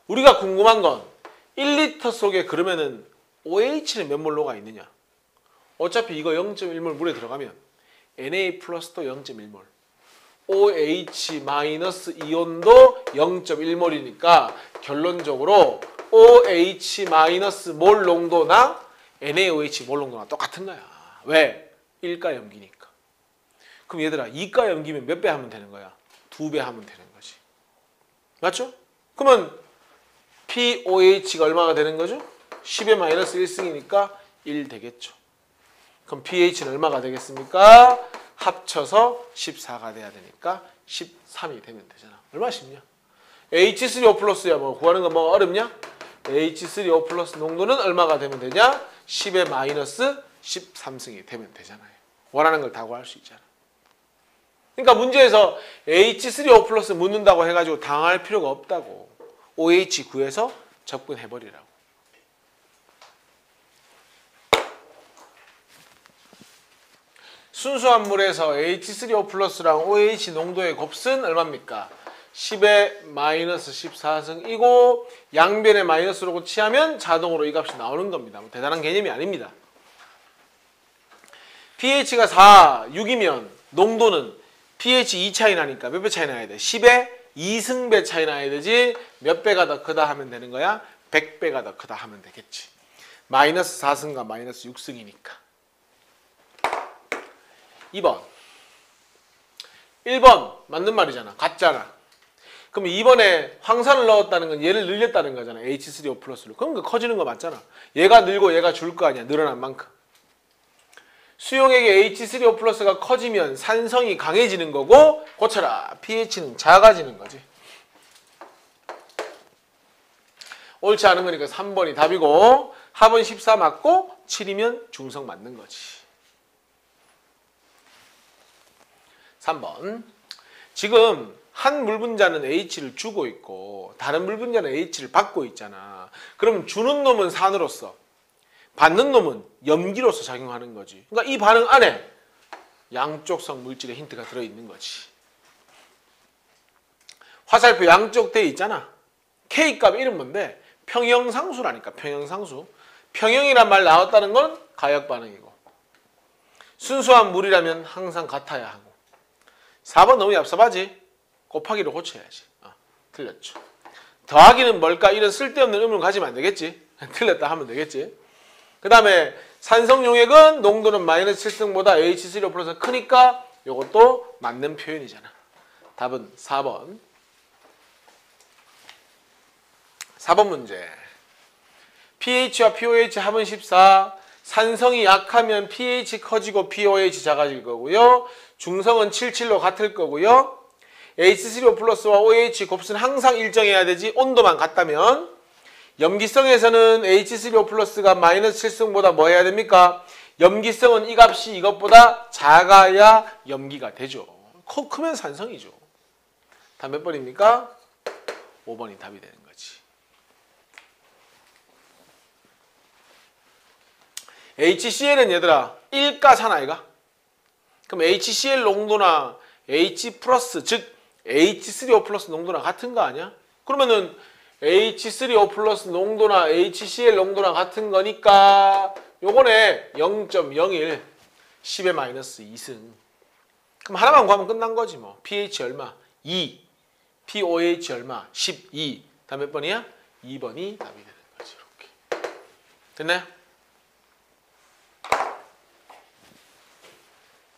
우리가 궁금한 건 1리터 속에 그러면은 OH는 몇 몰 녹아 있느냐? 어차피 이거 0.1몰 물에 들어가면 Na 플러스도 0.1몰, OH 마이너스 이온도 0.1몰이니까 결론적으로 OH 마이너스 몰 농도나 NaOH 몰 농도가 똑같은 거야. 왜? 1가 염기니까. 그럼 얘들아 2가 염기면 몇 배 하면 되는 거야? 2배 하면 되는 거지. 맞죠? 그러면 POH가 얼마가 되는 거죠? 10의 마이너스 1승이니까 1 되겠죠. 그럼 pH는 얼마가 되겠습니까? 합쳐서 14가 돼야 되니까 13이 되면 되잖아. 얼마나 쉽냐? H3O 플러스야 뭐 구하는 거 뭐 어렵냐? H3O 플러스 농도는 얼마가 되면 되냐? 10의 마이너스 13승이 되면 되잖아요. 원하는 걸 다 구할 수 있잖아. 그러니까 문제에서 H3O 플러스 묻는다고 해가지고 당할 필요가 없다고. OH 구해서 접근해버리라고. 순수한 물에서 H3O 플러스랑 OH 농도의 곱은 얼마입니까? 10의 마이너스 14승이고 양변의 마이너스로 취하면 자동으로 이 값이 나오는 겁니다. 뭐 대단한 개념이 아닙니다. pH가 4, 6이면 농도는 pH 2 차이 나니까 몇 배 차이 나야 돼? 10의 2승배 차이 나야 되지. 몇 배가 더 크다 하면 되는 거야? 100배가 더 크다 하면 되겠지. 마이너스 4승과 마이너스 6승이니까. 2번. 1번 맞는 말이잖아. 같잖아. 그럼 2번에 황산을 넣었다는 건 얘를 늘렸다는 거잖아. H3O 플러스로. 그럼 그 커지는 거 맞잖아. 얘가 늘고 얘가 줄 거 아니야. 늘어난 만큼. 수용액의 H3O 플러스가 커지면 산성이 강해지는 거고 고쳐라. pH는 작아지는 거지. 옳지 않은 거니까 3번이 답이고 합은 14 맞고 7이면 중성 맞는 거지. 3번. 지금 한 물분자는 H를 주고 있고 다른 물분자는 H를 받고 있잖아. 그럼 주는 놈은 산으로서 받는 놈은 염기로서 작용하는 거지. 그러니까 이 반응 안에 양쪽성 물질의 힌트가 들어있는 거지. 화살표 양쪽 돼 있잖아. K값 이름 뭔데? 평형상수라니까. 평형상수. 평형이란 말 나왔다는 건 가역 반응이고 순수한 물이라면 항상 같아야 하고 4번 너무 얍삽하지? 곱하기로 고쳐야지. 틀렸죠. 더하기는 뭘까? 이런 쓸데없는 의문을 가지면 안 되겠지. 틀렸다 하면 되겠지. 그 다음에 산성용액은 농도는 마이너스 7승보다 H3O 플러스가 크니까 이것도 맞는 표현이잖아. 답은 4번. 4번 문제. pH와 POH 합은 14. 산성이 약하면 pH 커지고 POH 작아질 거고요. 중성은 77로 같을 거고요. H3O 플러스와 OH 곱수는 항상 일정해야 되지. 온도만 같다면. 염기성에서는 H3O 플러스가 마이너스 7승보다 뭐 해야 됩니까? 염기성은 이 값이 이것보다 작아야 염기가 되죠. 크면 산성이죠. 답 몇 번입니까? 5번이 답이 되는 거지. HCl은 얘들아 1가잖아 이가. 그럼 HCl 농도나 H 플러스 즉 H3O 플러스 농도나 같은 거 아니야? 그러면은 H3O 플러스 농도나 HCl 농도나 같은 거니까 요거네 0.01 10의 마이너스 2승. 그럼 하나만 구하면 끝난 거지 뭐. pH 얼마? 2. POH 얼마? 12. 답 몇 번이야? 2번이 답이 되는 거지. 이렇게. 됐나요?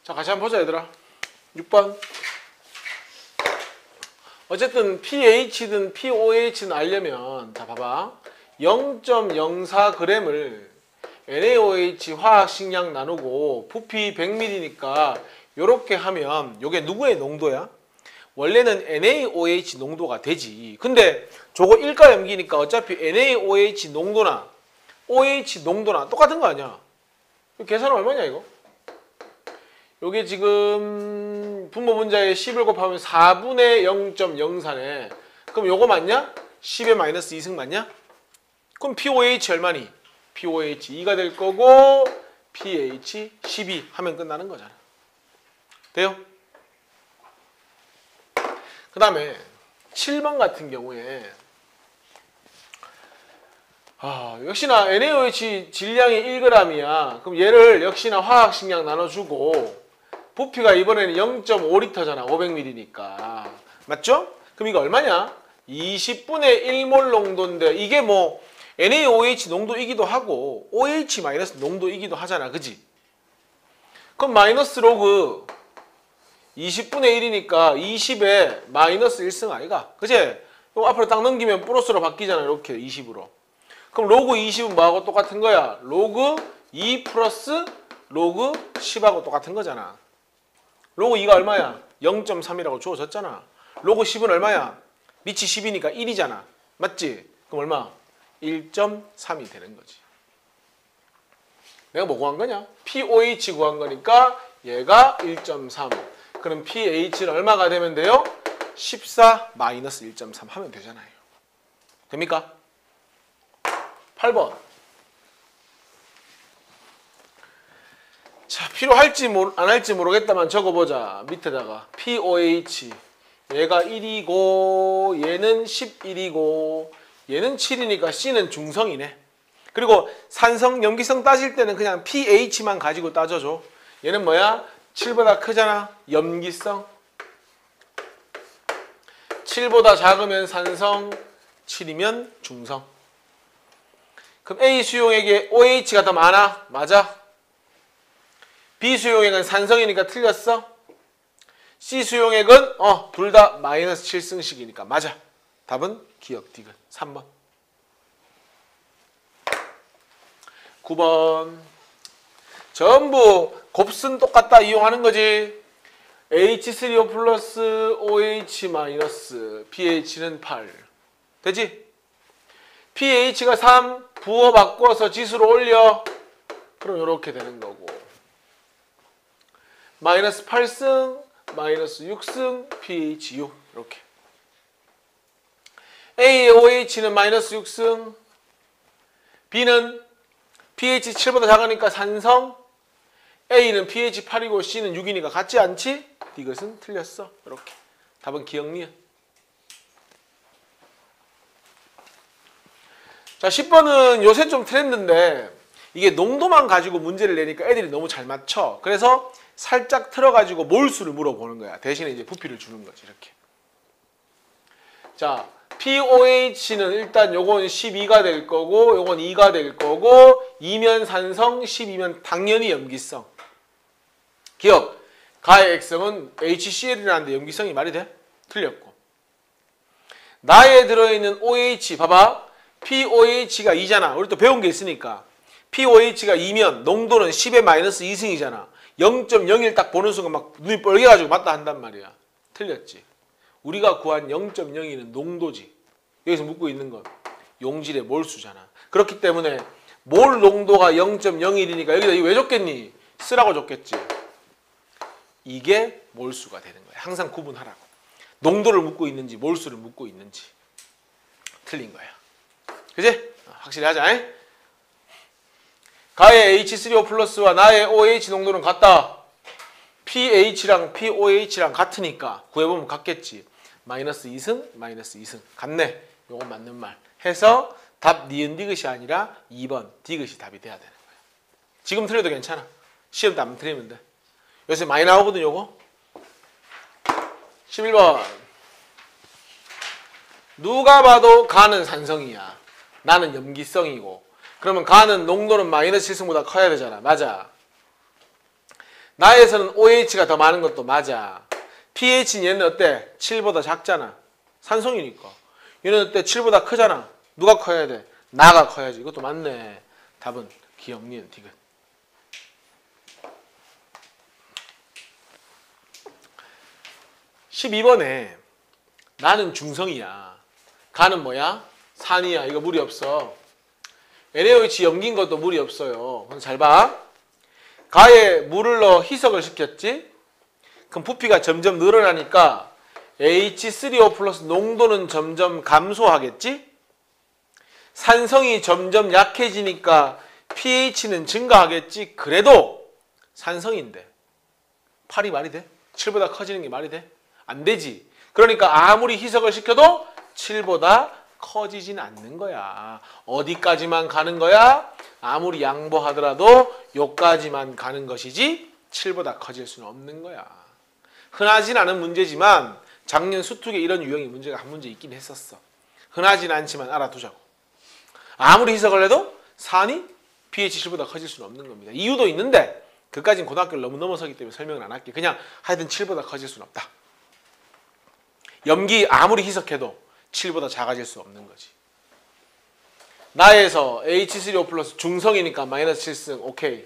자, 같이 한번 보자 얘들아. 6번. 어쨌든 pH든 POH든 알려면 자 봐봐. 0.04g을 NaOH 화학식량 나누고 부피 100ml니까 요렇게 하면 요게 누구의 농도야? 원래는 NaOH 농도가 되지. 근데 저거 1가 염기니까 어차피 NaOH 농도나 OH 농도나 똑같은 거 아니야? 계산은 얼마냐 이거? 요게 지금 분모 분자에 10을 곱하면 4분의 0.04네. 그럼 요거 맞냐? 10의 마이너스 2승 맞냐? 그럼 POH 얼마니? POH 2가 될 거고 pH 12 하면 끝나는 거잖아. 돼요? 그 다음에 7번 같은 경우에 역시나 NaOH 질량이 1g이야. 그럼 얘를 역시나 화학식량 나눠주고 부피가 이번에는 0.5L잖아. 500ml니까. 맞죠? 그럼 이거 얼마냐? 20분의 1몰 농도인데 이게 뭐 NaOH 농도이기도 하고 OH 마이너스 농도이기도 하잖아. 그지? 그럼 마이너스 로그 20분의 1이니까 20에 마이너스 1승 아이가? 그치? 이거 앞으로 딱 넘기면 플러스로 바뀌잖아. 이렇게 20으로. 그럼 로그 20은 뭐하고 똑같은 거야? 로그 2 플러스 로그 10하고 똑같은 거잖아. 로그 2가 얼마야? 0.3이라고 주어졌잖아. 로그 10은 얼마야? 밑이 10이니까 1이잖아. 맞지? 그럼 얼마? 1.3이 되는 거지. 내가 뭐 구한 거냐? POH 구한 거니까 얘가 1.3. 그럼 pH는 얼마가 되면 돼요? 14 마이너스 1.3 하면 되잖아요. 됩니까? 8번. 자, 필요할지 안 할지 모르겠다만 적어보자. 밑에다가 POH 얘가 1이고 얘는 11이고 얘는 7이니까 C는 중성이네. 그리고 산성, 염기성 따질 때는 그냥 pH만 가지고 따져줘. 얘는 뭐야? 7보다 크잖아. 염기성. 7보다 작으면 산성, 7이면 중성. 그럼 A 수용액에 OH가 더 많아? 맞아. B 수용액은 산성이니까 틀렸어. C 수용액은 둘 다 마이너스 7승씩이니까 맞아. 답은 기억 디귿 3번. 9번. 전부 곱순 똑같다 이용하는 거지. H3O 플러스 OH 마이너스 pH는 8. 되지? pH가 3 부호 바꿔서 지수로 올려. 그럼 이렇게 되는 거고. 마이너스 8승, 마이너스 6승, pH 6. 이렇게. A의 OH는 마이너스 6승. B는 pH 7보다 작으니까 산성. A는 pH 8이고 C는 6이니까 같지 않지? 이것은 틀렸어. 이렇게. 답은 기억니은. 자, 10번은 요새 좀 트렌드인데 이게 농도만 가지고 문제를 내니까 애들이 너무 잘 맞춰. 그래서 살짝 틀어가지고 몰수를 물어보는 거야. 대신에 이제 부피를 주는 거지. 이렇게. 자, POH는 일단 요건 12가 될 거고 요건 2가 될 거고 2면 산성, 12면 당연히 염기성. 기억. 가의 액성은 HCl이라는데 염기성이 말이 돼? 틀렸고. 나에 들어있는 OH 봐봐. POH가 2잖아. 우리 또 배운 게 있으니까. POH가 2면 농도는 10의 마이너스 2승이잖아. 0.01 딱 보는 순간 막 눈이 뻘개가지고 맞다 한단 말이야. 틀렸지. 우리가 구한 0.02는 농도지. 여기서 묻고 있는 건 용질의 몰수잖아. 그렇기 때문에 몰 농도가 0.01이니까 여기다 이거 왜 줬겠니? 쓰라고 줬겠지. 이게 몰수가 되는 거야. 항상 구분하라고. 농도를 묻고 있는지 몰수를 묻고 있는지. 틀린 거야. 그지? 확실히 하자. 가의 H3O 플러스와 나의 OH 농도는 같다. pH랑 POH랑 같으니까 구해보면 같겠지. 마이너스 2승, 마이너스 2승. 같네. 요건 맞는 말. 해서 답 니은 디귿이 아니라 2번 디귿이 답이 돼야 되는 거야. 지금 틀려도 괜찮아. 시험 때 안 틀리면 돼. 요새 많이 나오거든 요거. 11번. 누가 봐도 가는 산성이야. 나는 염기성이고. 그러면 가는 농도는 마이너스 7승보다 커야 되잖아. 맞아. 나에서는 OH가 더 많은 것도 맞아. pH는 얘는 어때? 7보다 작잖아. 산성이니까. 얘는 어때? 7보다 크잖아. 누가 커야 돼? 나가 커야지. 이것도 맞네. 답은 기억, 니은, 디귿. 12번에 나는 중성이야. 가는 뭐야? 산이야. 이거 무리 없어. NaOH 염기인 것도 물이 없어요. 그럼 잘 봐. 가에 물을 넣어 희석을 시켰지? 그럼 부피가 점점 늘어나니까 H3O 플러스 농도는 점점 감소하겠지? 산성이 점점 약해지니까 pH는 증가하겠지? 그래도 산성인데 8이 말이 돼? 7보다 커지는 게 말이 돼? 안 되지. 그러니까 아무리 희석을 시켜도 7보다 커지진 않는 거야. 어디까지만 가는 거야? 아무리 양보하더라도 요까지만 가는 것이지 7보다 커질 수는 없는 거야. 흔하진 않은 문제지만 작년 수특에 이런 유형의 문제가 한 문제 있긴 했었어. 흔하진 않지만 알아두자고. 아무리 희석을 해도 산이 pH 7보다 커질 수는 없는 겁니다. 이유도 있는데 그까진 고등학교를 너무 넘어서기 때문에 설명을 안 할게. 그냥 하여튼 7보다 커질 수는 없다. 염기 아무리 희석해도 7보다 작아질 수 없는 거지. 나에서 H3O 플러스 중성이니까 마이너스 7승 오케이.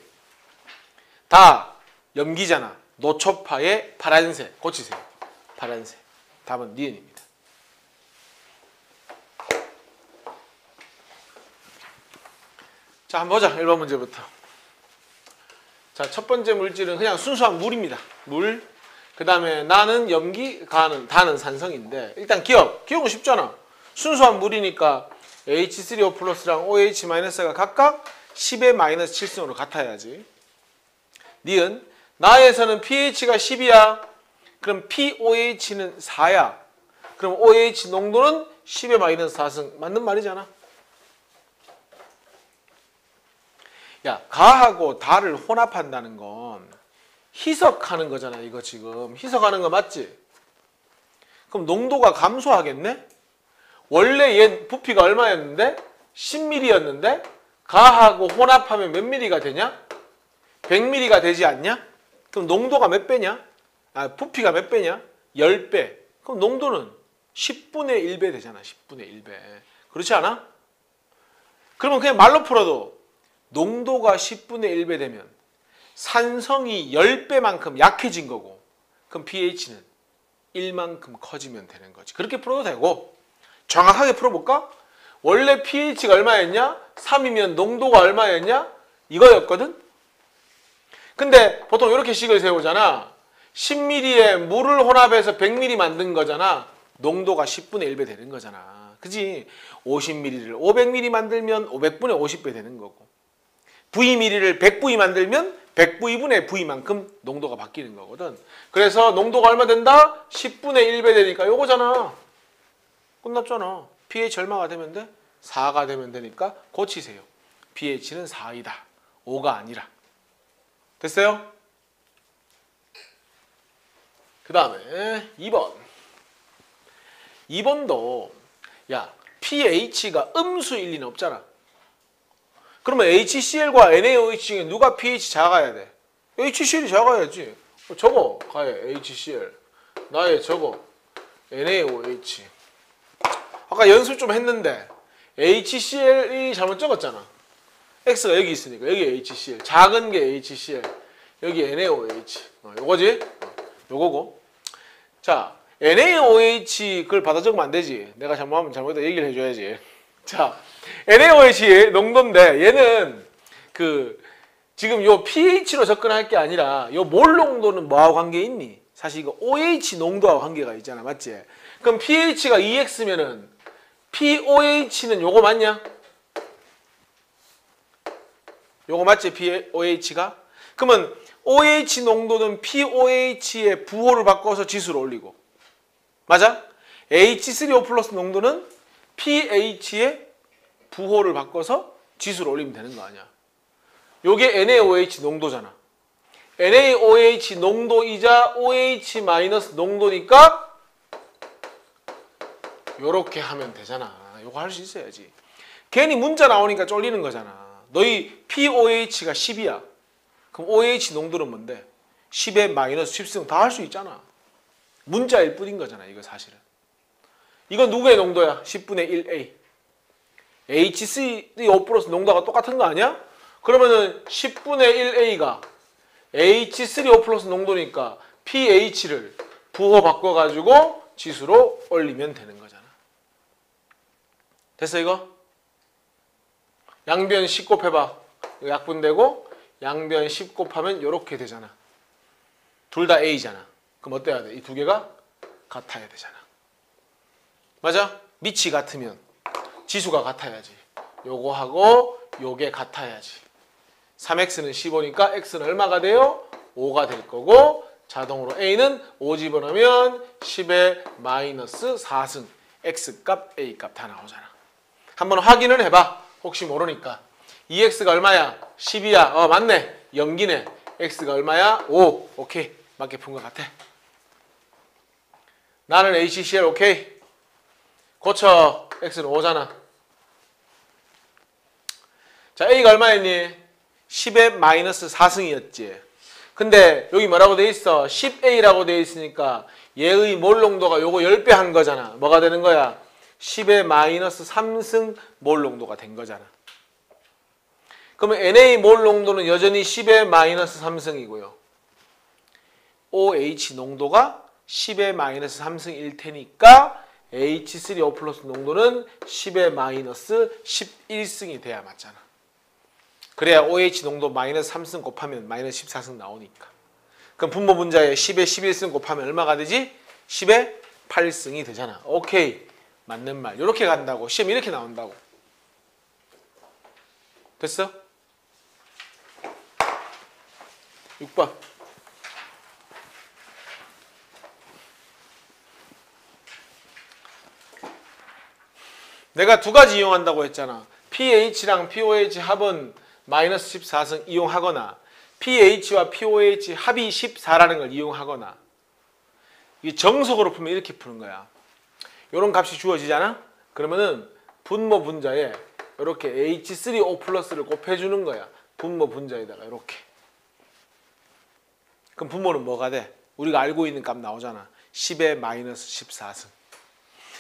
다 염기잖아. 노초파의 파란색 고치세요. 파란색. 답은 니은입니다. 자, 한번 보자. 1번 문제부터. 자, 첫 번째 물질은 그냥 순수한 물입니다. 물. 그 다음에 나는 염기, 다는 산성인데 일단 기억은 쉽잖아. 순수한 물이니까 H3O 플러스랑 OH-가 각각 10의 마이너스 7승으로 같아야지. 니은 나에서는 pH가 10이야. 그럼 POH는 4야. 그럼 OH 농도는 10의 마이너스 4승. 맞는 말이잖아. 야, 가하고 다를 혼합한다는 건 희석하는 거잖아. 이거 지금 희석하는 거 맞지? 그럼 농도가 감소하겠네? 원래 얘 부피가 얼마였는데? 10ml였는데 가하고 혼합하면 몇 ml가 되냐? 100ml가 되지 않냐? 그럼 농도가 몇 배냐? 부피가 몇 배냐? 10배. 그럼 농도는 10분의 1배 되잖아. 10분의 1배. 그렇지 않아? 그러면 그냥 말로 풀어도 농도가 10분의 1배 되면 산성이 10배만큼 약해진 거고 그럼 pH는 1만큼 커지면 되는 거지. 그렇게 풀어도 되고 정확하게 풀어볼까? 원래 pH가 얼마였냐? 3이면 농도가 얼마였냐? 이거였거든? 근데 보통 이렇게 식을 세우잖아. 10ml에 물을 혼합해서 100ml 만든 거잖아. 농도가 10분의 1배 되는 거잖아. 그지? 50ml를 500ml 만들면 500분의 50배 되는 거고 VmL을 100V 만들면 100V분의 V만큼 농도가 바뀌는 거거든. 그래서 농도가 얼마 된다? 10분의 1배 되니까 요거잖아. 끝났잖아. pH 얼마가 되면 돼? 4가 되면 되니까 고치세요. pH는 4이다. 5가 아니라. 됐어요? 그 다음에 2번. 2번도 야 pH가 음수일 리는 없잖아. 그러면 HCl과 NaOH 중에 누가 pH 작아야 돼? HCl이 작아야지. 적어. 가에 HCl. 나에 적어. NaOH. 아까 연습 좀 했는데 HCl이 잘못 적었잖아. X가 여기 있으니까 여기 HCl. 작은 게 HCl. 여기 NaOH. 요거지? 요거고. 자, NaOH 그걸 받아 적으면 안 되지. 내가 잘못하면 잘못했다 얘기를 해줘야지. 자, NaOH 농도인데 얘는 지금 요 pH로 접근할 게 아니라 요 몰 농도는 뭐하고 관계 있니? 사실 이거 OH 농도하고 관계가 있잖아. 맞지? 그럼 pH가 2x면은 POH는 요거 맞냐? 요거 맞지? POH가? 그러면 OH 농도는 POH의 부호를 바꿔서 지수를 올리고 맞아? H3O 플러스 농도는 pH의 부호를 바꿔서 지수를 올리면 되는 거 아니야. 요게 NaOH 농도잖아. NaOH 농도이자 OH 마이너스 농도니까 요렇게 하면 되잖아. 요거 할 수 있어야지. 괜히 문자 나오니까 쫄리는 거잖아. 너희 POH가 10이야. 그럼 OH 농도는 뭔데? 10에 마이너스 10승 다 할 수 있잖아. 문자일 뿐인 거잖아. 이거 사실은. 이건 누구의 농도야? 10분의 1A. HCl 플러스 농도가 똑같은 거 아니야? 그러면은 10분의 1A가 H3O 플러스 농도니까 pH를 부호 바꿔가지고 지수로 올리면 되는 거잖아. 됐어 이거? 양변 10 곱해봐. 약분되고 양변 10 곱하면 이렇게 되잖아. 둘 다 A잖아. 그럼 어때야 돼? 이 두 개가 같아야 되잖아. 맞아? 밑이 같으면 지수가 같아야지. 요거하고 요게 같아야지. 3x는 15니까 x는 얼마가 돼요? 5가 될 거고 자동으로 a는 5 집어넣으면 10의 마이너스 4승 x값 a값 다 나오잖아. 한번 확인을 해봐. 혹시 모르니까. 2x가 얼마야? 10이야. 맞네. 염기네. x가 얼마야? 5. 오케이. 맞게 푼 것 같아. 나는 HCl 오케이. 고쳐. x는 5잖아. 자, a가 얼마였니? 10의 마이너스 4승이었지. 근데 여기 뭐라고 돼 있어? 10a라고 돼 있으니까 얘의 몰 농도가 요거 10배 한 거잖아. 뭐가 되는 거야? 10의 마이너스 3승 몰 농도가 된 거잖아. 그러면 Na 몰 농도는 여전히 10의 마이너스 3승이고요. OH 농도가 10의 마이너스 3승일 테니까 H3O 플러스 농도는 10의 마이너스 11승이 돼야 맞잖아. 그래야 OH 농도 마이너스 3승 곱하면 마이너스 14승 나오니까. 그럼 분모 분자에 10의 11승 곱하면 얼마가 되지? 10의 8승이 되잖아. 오케이. 맞는 말. 이렇게 간다고. 시험 이렇게 나온다고. 됐어? 6번. 내가 두 가지 이용한다고 했잖아. pH랑 pOH 합은 마이너스 14승 이용하거나 pH와 pOH 합이 14라는 걸 이용하거나 이 정석으로 풀면 이렇게 푸는 거야. 이런 값이 주어지잖아? 그러면은 분모 분자에 이렇게 H3O 플러스를 곱해주는 거야. 분모 분자에다가 이렇게. 그럼 분모는 뭐가 돼? 우리가 알고 있는 값 나오잖아. 10의 마이너스 14승.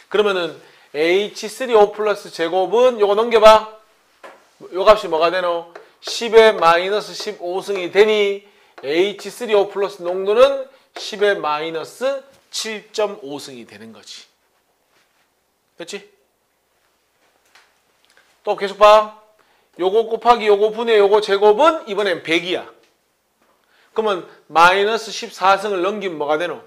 그러면은 H3O 플러스 제곱은 요거 넘겨봐. 요 값이 뭐가 되노? 10의 마이너스 15승이 되니 H3O 플러스 농도는 10의 마이너스 7.5승이 되는 거지. 됐지? 또 계속 봐. 요거 곱하기 요거 분의 요거 제곱은 이번엔 100이야. 그러면 마이너스 14승을 넘기면 뭐가 되노?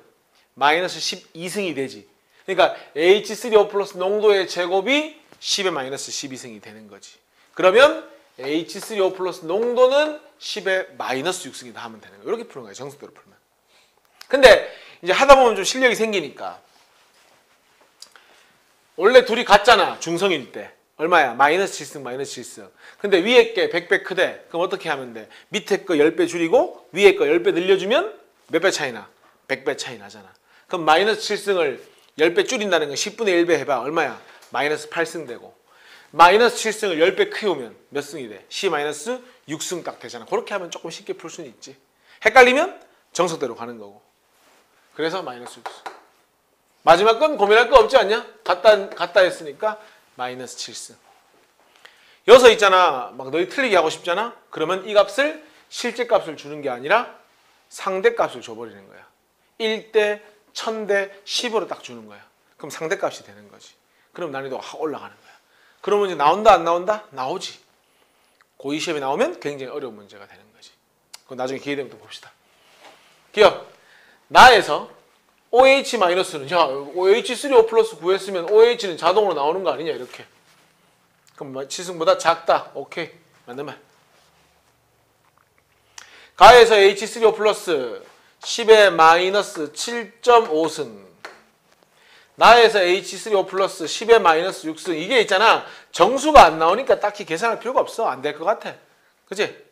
마이너스 12승이 되지. 그러니까 H3O 플러스 농도의 제곱이 10의 마이너스 12승이 되는 거지. 그러면 H3O 플러스 농도는 10의 마이너스 6승이다 하면 되는 거야. 이렇게 푸는 거야. 정석대로 풀면. 근데 이제 하다 보면 좀 실력이 생기니까 원래 둘이 같잖아. 중성일 때. 얼마야? 마이너스 7승, 마이너스 7승. 근데 위에 게 100배 크대. 그럼 어떻게 하면 돼? 밑에 거 10배 줄이고 위에 거 10배 늘려주면 몇 배 차이 나? 100배 차이 나잖아. 그럼 마이너스 7승을 10배 줄인다는 건 10분의 1배 해봐. 얼마야? 마이너스 8승 되고. 마이너스 7승을 10배 키우면 몇 승이 돼? C 마이너스 6승 딱 되잖아. 그렇게 하면 조금 쉽게 풀 수는 있지. 헷갈리면 정석대로 가는 거고. 그래서 마이너스 6승. 마지막 건 고민할 거 없지 않냐? 같다 했으니까 마이너스 7승. 여기서 있잖아. 막 너희 틀리게 하고 싶잖아? 그러면 이 값을 실제 값을 주는 게 아니라 상대 값을 줘버리는 거야. 1대 1000대 10으로 딱 주는 거야. 그럼 상대 값이 되는 거지. 그럼 난이도가 확 올라가는 거야. 그러면 이제 나온다 안 나온다? 나오지. 고2 시험에 나오면 굉장히 어려운 문제가 되는 거지. 그건 나중에 기회 되면 또 봅시다. 기억. 나에서 OH-는 야 OH3O 플러스 구했으면 OH는 자동으로 나오는 거 아니냐 이렇게. 그럼 치승보다 작다. 오케이. 맞는 말. 가에서 H3O 플러스 10의 마이너스 7.5승. 나에서 H3O 플러스 10의 마이너스 6승. 이게 있잖아. 정수가 안 나오니까 딱히 계산할 필요가 없어. 안 될 것 같아. 그치?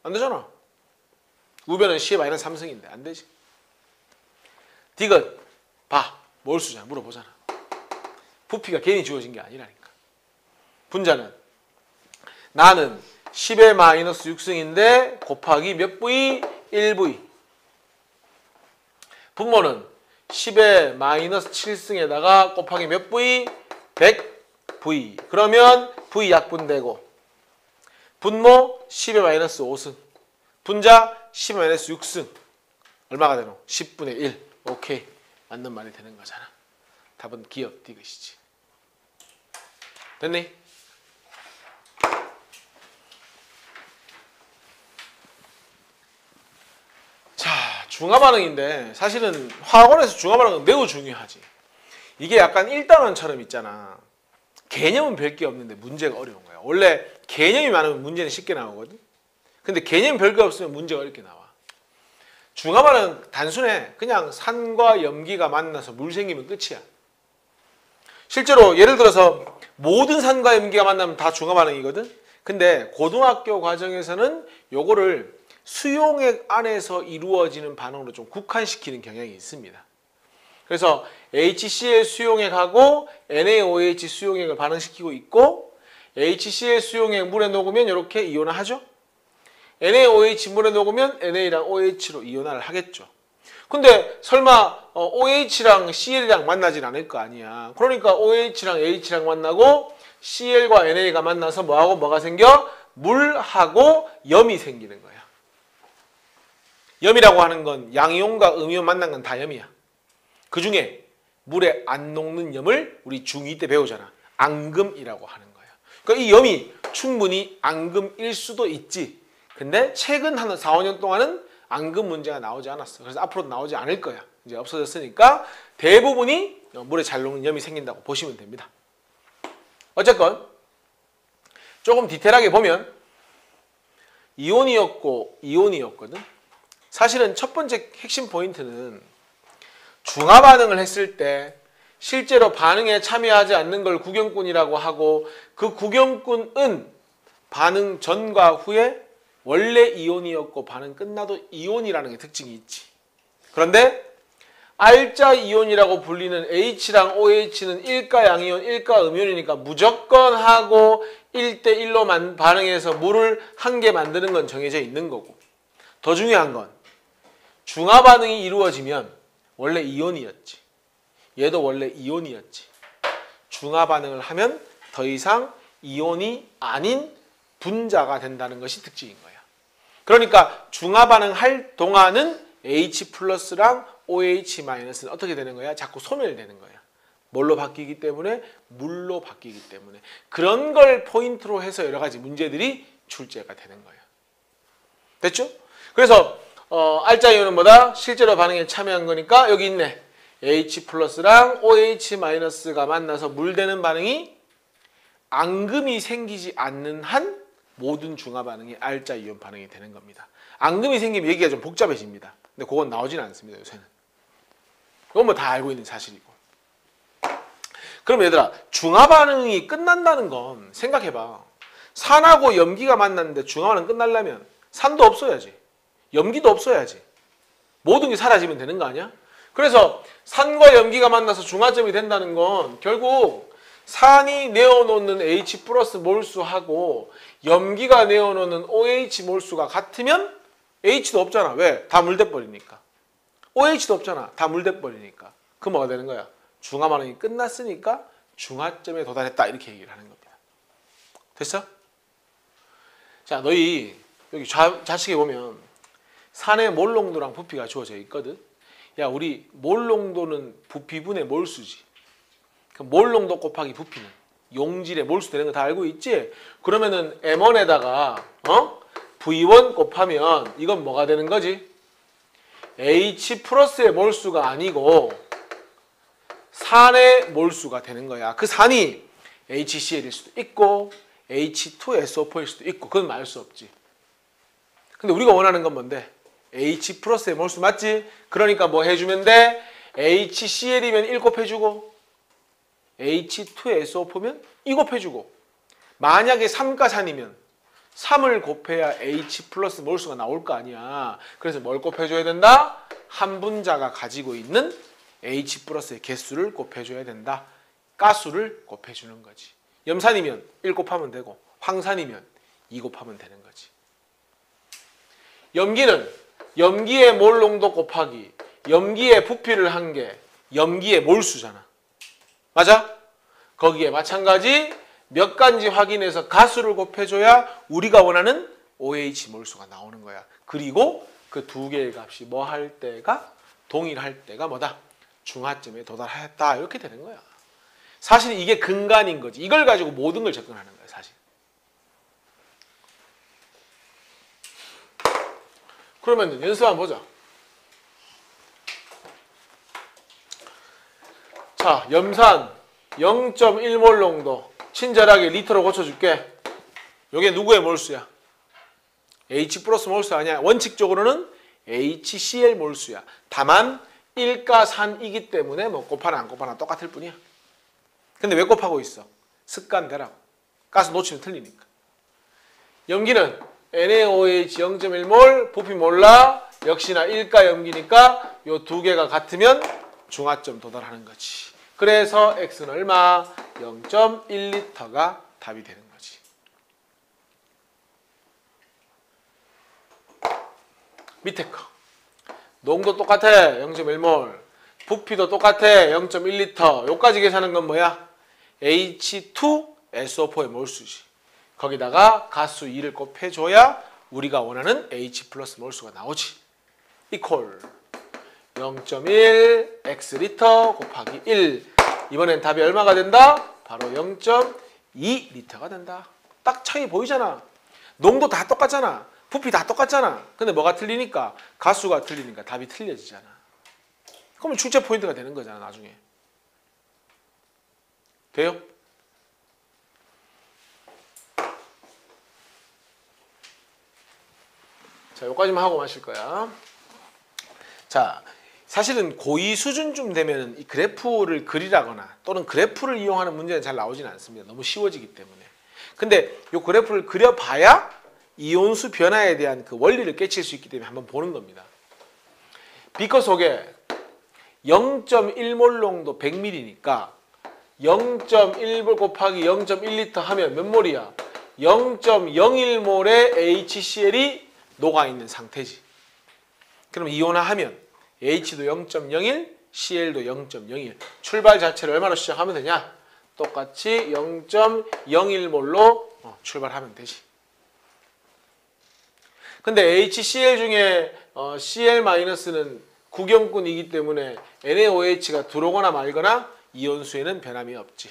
안 되잖아. 우변은 10의 마이너스 3승인데 안 되지. 디귿. 봐. 몰수잖아. 물어보잖아. 부피가 괜히 주어진 게 아니라니까. 분자는 나는 10의 마이너스 6승인데 곱하기 몇 V? 1V. 분모는 10의 마이너스 7승에다가 곱하기 몇 V? 100V. 그러면 V 약분되고 분모 10의 마이너스 5승. 분자 10의 마이너스 6승. 얼마가 되노? 10분의 1. 오케이. 맞는 말이 되는 거잖아. 답은 기억 디귿이지. 됐니? 중화 반응인데 사실은 화학원에서 중화 반응은 매우 중요하지. 이게 약간 1단원처럼 있잖아. 개념은 별게 없는데 문제가 어려운 거야. 원래 개념이 많으면 문제는 쉽게 나오거든. 근데 개념이 별게 없으면 문제가 어렵게 나와. 중화 반응 단순해. 그냥 산과 염기가 만나서 물 생기면 끝이야. 실제로 예를 들어서 모든 산과 염기가 만나면 다 중화 반응이거든. 근데 고등학교 과정에서는 요거를 수용액 안에서 이루어지는 반응으로 좀 국한시키는 경향이 있습니다. 그래서 HCl 수용액하고 NaOH 수용액을 반응시키고 있고, HCl 수용액 물에 녹으면 이렇게 이온화하죠. NaOH 물에 녹으면 NA랑 OH로 이온화를 하겠죠. 근데 설마 OH랑 CL이랑 만나진 않을 거 아니야. 그러니까 OH랑 H랑 만나고 CL과 NA가 만나서 뭐하고 뭐가 생겨? 물하고 염이 생기는 거야. 염이라고 하는 건 양이온과 음이온 만난 건 다 염이야. 그 중에 물에 안 녹는 염을 우리 중2 때 배우잖아. 앙금이라고 하는 거야. 그러니까 이 염이 충분히 앙금일 수도 있지. 근데 최근 한 4, 5년 동안은 앙금 문제가 나오지 않았어. 그래서 앞으로도 나오지 않을 거야. 이제 없어졌으니까 대부분이 물에 잘 녹는 염이 생긴다고 보시면 됩니다. 어쨌건 조금 디테일하게 보면 이온이었고 이온이었거든. 사실은 첫 번째 핵심 포인트는 중화 반응을 했을 때 실제로 반응에 참여하지 않는 걸 구경꾼이라고 하고, 그 구경꾼은 반응 전과 후에 원래 이온이었고 반응 끝나도 이온이라는 게 특징이 있지. 그런데 알자 이온이라고 불리는 H랑 OH는 1가 양이온, 1가 음이온이니까 무조건 하고 1대1로 반응해서 물을 한 개 만드는 건 정해져 있는 거고, 더 중요한 건 중화 반응이 이루어지면 원래 이온이었지. 얘도 원래 이온이었지. 중화 반응을 하면 더 이상 이온이 아닌 분자가 된다는 것이 특징인 거야. 그러니까 중화 반응할 동안은 H 플러스랑 OH 마이너스는 어떻게 되는 거야? 자꾸 소멸되는 거야. 뭘로 바뀌기 때문에? 물로 바뀌기 때문에. 그런 걸 포인트로 해서 여러 가지 문제들이 출제가 되는 거야. 됐죠? 그래서 알자 이온은 뭐다? 실제로 반응에 참여한 거니까 여기 있네. H 플러스랑 OH 마이너스가 만나서 물 되는 반응이 앙금이 생기지 않는 한 모든 중화 반응이 알자 이온 반응이 되는 겁니다. 앙금이 생기면 얘기가 좀 복잡해집니다. 근데 그건 나오지는 않습니다, 요새는. 그건 뭐 다 알고 있는 사실이고. 그럼 얘들아, 중화 반응이 끝난다는 건 생각해봐. 산하고 염기가 만났는데 중화 반응 끝나려면 산도 없어야지. 염기도 없어야지. 모든 게 사라지면 되는 거 아니야? 그래서 산과 염기가 만나서 중화점이 된다는 건 결국 산이 내어놓는 H 플러스 몰수하고 염기가 내어놓는 OH 몰수가 같으면 H도 없잖아. 왜? 다 물돼버리니까. OH도 없잖아. 다 물돼버리니까. 그럼 뭐가 되는 거야? 중화 반응이 끝났으니까 중화점에 도달했다. 이렇게 얘기를 하는 겁니다. 됐어? 자, 너희 여기 좌측에 보면 산의 몰 농도랑 부피가 주어져 있거든. 야, 우리 몰 농도는 부피분의 몰수지. 그럼 몰 농도 곱하기 부피는 용질의 몰수 되는 거 다 알고 있지? 그러면은 M1에다가 V1 곱하면 이건 뭐가 되는 거지? H 플러스의 몰수가 아니고 산의 몰수가 되는 거야. 그 산이 HCl일 수도 있고 H2SO4일 수도 있고 그건 말 수 없지. 근데 우리가 원하는 건 뭔데? H 플러스의 몰수 맞지? 그러니까 뭐 해주면 돼? HCl이면 1 곱해주고 H2SO4면 2 곱해주고, 만약에 3가산이면 3을 곱해야 H 플러스 몰수가 나올 거 아니야. 그래서 뭘 곱해줘야 된다? 한 분자가 가지고 있는 H 플러스의 개수를 곱해줘야 된다. 가수를 곱해주는 거지. 염산이면 1 곱하면 되고 황산이면 2 곱하면 되는 거지. 염기는 염기의 몰 농도 곱하기 염기의 부피를 한 게 염기의 몰수잖아. 맞아? 거기에 마찬가지 몇 가지 확인해서 가수를 곱해줘야 우리가 원하는 OH 몰수가 나오는 거야. 그리고 그 두 개의 값이 뭐 할 때가 동일할 때가 뭐다? 중화점에 도달했다. 이렇게 되는 거야. 사실 이게 근간인 거지. 이걸 가지고 모든 걸 접근하는 거야, 사실. 그러면 연습 한번 보자. 자, 염산 0.1몰 농도 친절하게 리터로 고쳐줄게. 요게 누구의 몰수야? H 플러스 몰수 아니야. 원칙적으로는 HCl 몰수야. 다만 일가산이기 때문에 뭐 곱하나 안 곱하나 똑같을 뿐이야. 근데 왜 곱하고 있어? 습관대라고. 가스 놓치면 틀리니까. 염기는 NaOH 0.1몰, 부피 몰라. 역시나 일가 염기니까 요 두 개가 같으면 중화점 도달하는 거지. 그래서 X는 얼마? 0.1L가 답이 되는 거지. 밑에 거. 농도 똑같아. 0.1몰. 부피도 똑같아. 0.1L. 요까지 계산한 건 뭐야? H2SO4의 몰수지. 거기다가 가수 2를 곱해줘야 우리가 원하는 H 플러스 몰수가 나오지. 이퀄 0.1 X리터 곱하기 1. 이번엔 답이 얼마가 된다? 바로 0.2리터가 된다. 딱 차이 보이잖아. 농도 다 똑같잖아. 부피 다 똑같잖아. 근데 뭐가 틀리니까? 가수가 틀리니까 답이 틀려지잖아. 그러면 출제 포인트가 되는 거잖아, 나중에. 돼요? 자, 여기까지만 하고 마실 거야. 자, 사실은 고2 수준쯤 되면 이 그래프를 그리라거나 또는 그래프를 이용하는 문제는 잘 나오지는 않습니다. 너무 쉬워지기 때문에. 근데 이 그래프를 그려봐야 이온수 변화에 대한 그 원리를 깨칠 수 있기 때문에 한번 보는 겁니다. 비커 속에 0.1몰 농도 100ml니까 0.1몰 곱하기 0.1L 하면 몇 몰이야? 0.01몰의 HCl이 녹아있는 상태지. 그럼 이온화하면 H도 0.01, Cl도 0.01. 출발 자체를 얼마로 시작하면 되냐? 똑같이 0.01몰로 출발하면 되지. 근데 HCl 중에 Cl-는 구경꾼이기 때문에 NaOH가 들어오거나 말거나 이온수에는 변함이 없지.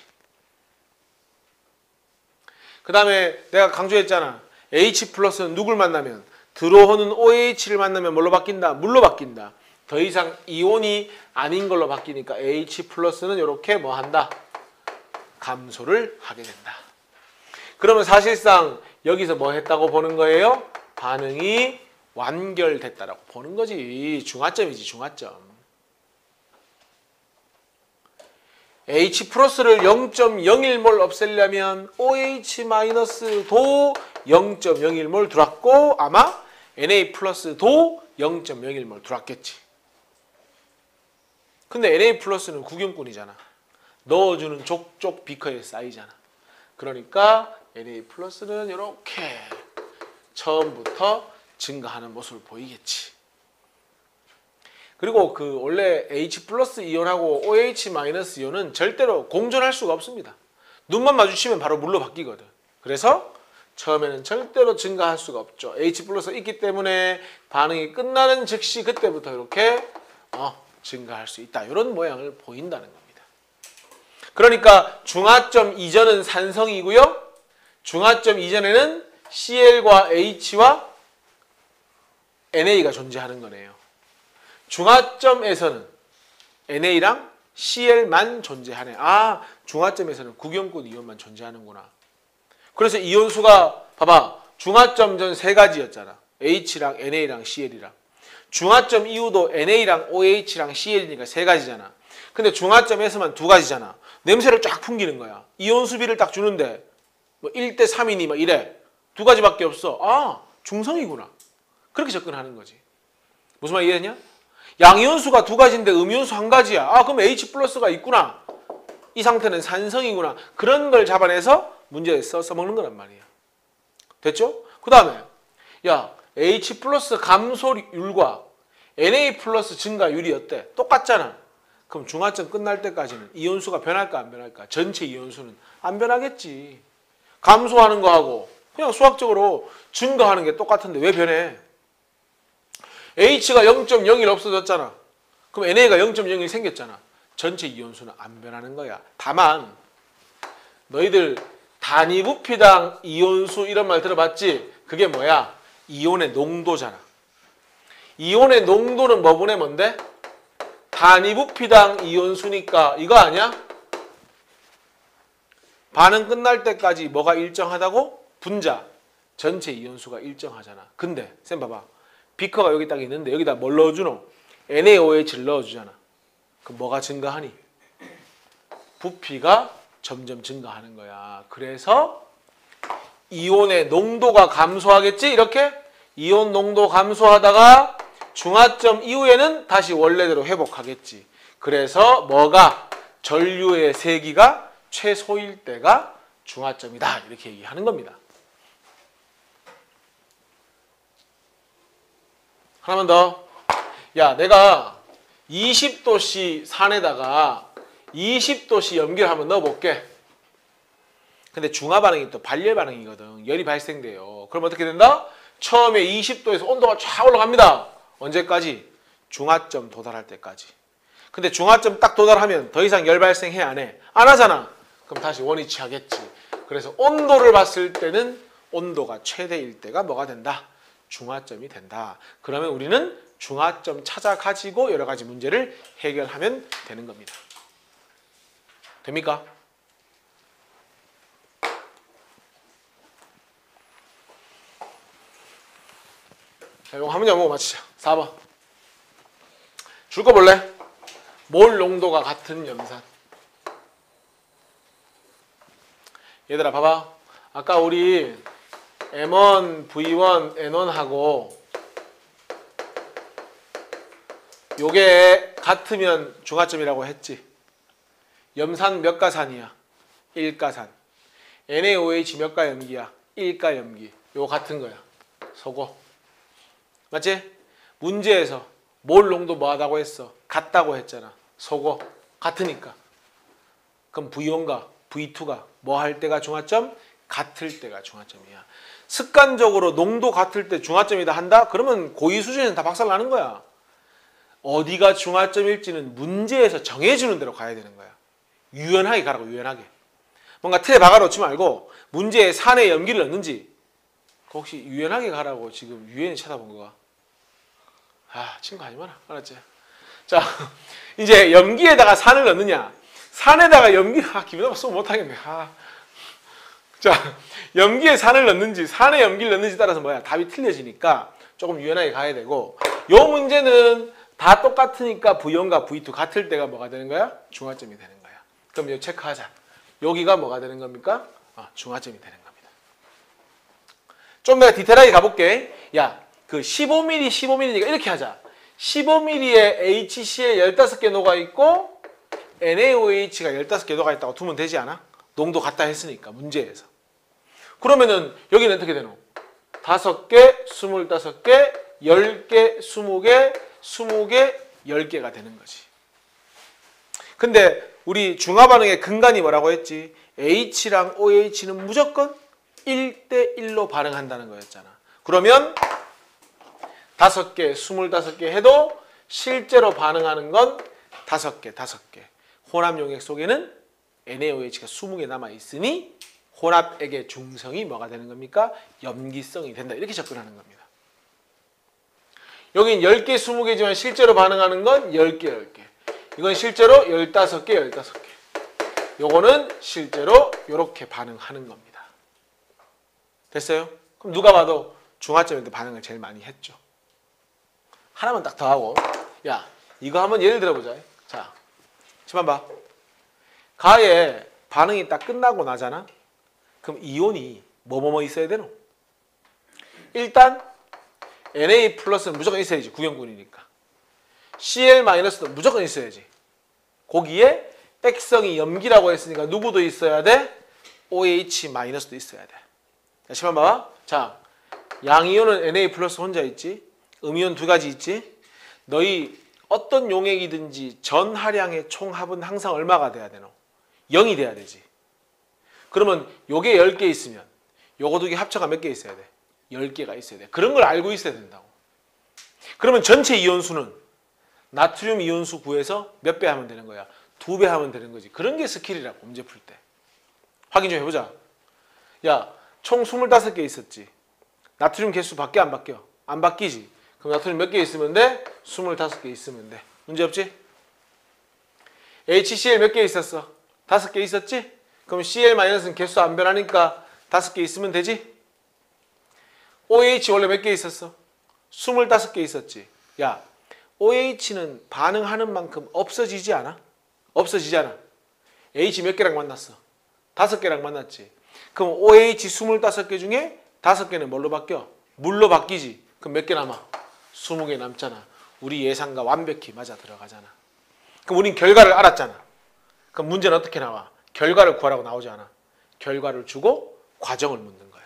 그 다음에 내가 강조했잖아. H 플러스는 누굴 만나면? 들어오는 OH를 만나면 뭘로 바뀐다? 물로 바뀐다. 더 이상 이온이 아닌 걸로 바뀌니까 H 플러스는 이렇게 뭐 한다? 감소를 하게 된다. 그러면 사실상 여기서 뭐 했다고 보는 거예요? 반응이 완결됐다라고 보는 거지. 중화점이지, 중화점. H 플러스를 0.01몰 없애려면 OH 마이너스도 0.01몰 들어왔고 아마 Na 플러스도 0.01몰 들어왔겠지. 근데 Na 플러스는 구경꾼이잖아. 넣어주는 족족 비커에 쌓이잖아. 그러니까 Na 플러스는 이렇게 처음부터 증가하는 모습을 보이겠지. 그리고 그 원래 H 플러스 이온하고 OH 마이너스 이온은 절대로 공존할 수가 없습니다. 눈만 마주치면 바로 물로 바뀌거든. 그래서 처음에는 절대로 증가할 수가 없죠. H 플러스가 있기 때문에 반응이 끝나는 즉시 그때부터 이렇게 증가할 수 있다. 이런 모양을 보인다는 겁니다. 그러니까 중화점 이전은 산성이고요. 중화점 이전에는 Cl과 H와 NA가 존재하는 거네요. 중화점에서는 NA랑 CL만 존재하네. 아, 중화점에서는 구경꾼 이온만 존재하는구나. 그래서 이온수가 봐봐. 중화점 전 세 가지였잖아. H랑 NA랑 CL이랑. 중화점 이후도 NA랑 OH랑 CL이니까 세 가지잖아. 근데 중화점에서만 두 가지잖아. 냄새를 쫙 풍기는 거야. 이온수비를 딱 주는데 뭐 1대 3이니 막 이래. 두 가지밖에 없어. 아, 중성이구나. 그렇게 접근하는 거지. 무슨 말 이해했냐? 양이온수가 두 가지인데 음이온수 한 가지야. 아, 그럼 H 플러스가 있구나. 이 상태는 산성이구나. 그런 걸 잡아내서 문제에 써먹는 거란 말이야. 됐죠? 그 다음에 야, H 플러스 감소율과 Na 플러스 증가율이 어때? 똑같잖아. 그럼 중화점 끝날 때까지는 이온수가 변할까 안 변할까? 전체 이온수는 안 변하겠지. 감소하는 거하고 그냥 수학적으로 증가하는 게 똑같은데 왜 변해? H가 0.01 없어졌잖아. 그럼 NA가 0.01 생겼잖아. 전체 이온수는 안 변하는 거야. 다만 너희들 단위 부피당 이온수 이런 말 들어봤지? 그게 뭐야? 이온의 농도잖아. 이온의 농도는 뭐분의 뭔데? 단위 부피당 이온수니까 이거 아니야? 반응 끝날 때까지 뭐가 일정하다고? 분자 전체 이온수가 일정하잖아. 근데 쌤 봐봐. 비커가 여기 딱 있는데 여기다 뭘 넣어주노? NaOH를 넣어주잖아. 그럼 뭐가 증가하니? 부피가 점점 증가하는 거야. 그래서 이온의 농도가 감소하겠지? 이렇게 이온 농도 감소하다가 중화점 이후에는 다시 원래대로 회복하겠지. 그래서 뭐가 전류의 세기가 최소일 때가 중화점이다. 이렇게 얘기하는 겁니다. 하나만 더. 야, 내가 20도씨 산에다가 20도씨 염기를 한번 넣어볼게. 근데 중화 반응이 또 발열 반응이거든. 열이 발생돼요. 그럼 어떻게 된다? 처음에 20도에서 온도가 쫙 올라갑니다. 언제까지? 중화점 도달할 때까지. 근데 중화점 딱 도달하면 더 이상 열 발생해 안 해? 안 하잖아. 그럼 다시 원위치 하겠지. 그래서 온도를 봤을 때는 온도가 최대일 때가 뭐가 된다? 중화점이 된다. 그러면 우리는 중화점 찾아가지고 여러 가지 문제를 해결하면 되는 겁니다. 됩니까? 자, 이거 한 문제 보고 맞히자. 4번. 줄 거 볼래? 몰 농도가 같은 염산. 얘들아 봐봐. 아까 우리 M1, V1, N1하고 요게 같으면 중화점이라고 했지. 염산 몇 가산이야? 1가산. NaOH 몇 가염기야? 1가염기. 요거 같은 거야. 소고. 맞지? 문제에서 몰 농도 뭐하다고 했어? 같다고 했잖아. 소고. 같으니까. 그럼 V1과 V2가 뭐 할 때가 중화점? 같을 때가 중화점이야. 습관적으로 농도 같을 때 중화점이다 한다? 그러면 고의 수준에는 다 박살 나는 거야. 어디가 중화점일지는 문제에서 정해주는 대로 가야 되는 거야. 유연하게 가라고, 유연하게. 뭔가 틀에 박아놓지 말고 문제에 산에 염기를 넣는지 혹시 유연하게 가라고 지금 유연히 쳐다본 거야. 아, 친구 하지 마라. 알았지? 자, 이제 염기에다가 산을 넣느냐? 산에다가 염기, 기분 나빠서 못하겠네. 자, 염기에 산을 넣는지, 산에 염기를 넣는지 따라서 뭐야? 답이 틀려지니까 조금 유연하게 가야 되고, 요 문제는 다 똑같으니까 V1과 V2 같을 때가 뭐가 되는 거야? 중화점이 되는 거야. 그럼 이거 체크하자. 여기가 뭐가 되는 겁니까? 중화점이 되는 겁니다. 좀 내가 디테일하게 가볼게. 야, 그 15mm, 15mm니까 이렇게 하자. 15mm에 HCl 15개 녹아있고 NaOH가 15개 녹아있다고 두면 되지 않아? 농도 같다 했으니까 문제에서. 그러면은 여기는 어떻게 되노? 5개, 25개, 10개, 20개, 20개, 10개가 되는 거지. 근데 우리 중화 반응의 근간이 뭐라고 했지? H랑 OH는 무조건 1대1로 반응한다는 거였잖아. 그러면 5개, 25개 해도 실제로 반응하는 건 5개, 5개. 혼합용액 속에는 NaOH가 20개 남아있으니 혼합액의 중성이 뭐가 되는 겁니까? 염기성이 된다. 이렇게 접근하는 겁니다. 여긴 10개, 20개지만 실제로 반응하는 건 10개, 10개. 이건 실제로 15개, 15개. 요거는 실제로 이렇게 반응하는 겁니다. 됐어요? 그럼 누가 봐도 중화점인데 반응을 제일 많이 했죠. 하나만 딱 더 하고, 야, 이거 한번 예를 들어보자. 자, 지만 봐. 가에 반응이 딱 끝나고 나잖아? 그럼 이온이 뭐뭐뭐 있어야 되노? 일단 Na 플러스는 무조건 있어야지. 구경군이니까. Cl-도 무조건 있어야지. 거기에 액성이 염기라고 했으니까 누구도 있어야 돼? OH-도 있어야 돼. 자, 시만 봐봐. 자, 양이온은 Na 플러스 혼자 있지. 음이온 2가지 있지. 너희 어떤 용액이든지 전 하량의 총합은 항상 얼마가 돼야 되노? 0이 돼야 되지. 그러면 요게 10개 있으면 요거 2개 합쳐가 몇 개 있어야 돼? 10개가 있어야 돼. 그런 걸 알고 있어야 된다고. 그러면 전체 이온수는 나트륨 이온수 구해서 몇 배 하면 되는 거야? 2배 하면 되는 거지. 그런 게 스킬이라고, 문제 풀 때. 확인 좀 해보자. 야, 총 25개 있었지. 나트륨 개수 바뀌어 안 바뀌어? 안 바뀌지. 그럼 나트륨 몇 개 있으면 돼? 25개 있으면 돼. 문제 없지? HCl 몇 개 있었어? 5개 있었지? 그럼 Cl-는 개수 안 변하니까 5개 있으면 되지? OH 원래 몇 개 있었어? 25개 있었지. 야, OH는 반응하는 만큼 없어지지 않아? 없어지잖아. H 몇 개랑 만났어? 5개랑 만났지. 그럼 OH 25개 중에 5개는 뭘로 바뀌어? 물로 바뀌지. 그럼 몇 개 남아? 20개 남잖아. 우리 예상과 완벽히 맞아 들어가잖아. 그럼 우린 결과를 알았잖아. 그럼 문제는 어떻게 나와? 결과를 구하라고 나오지 않아. 결과를 주고 과정을 묻는 거야.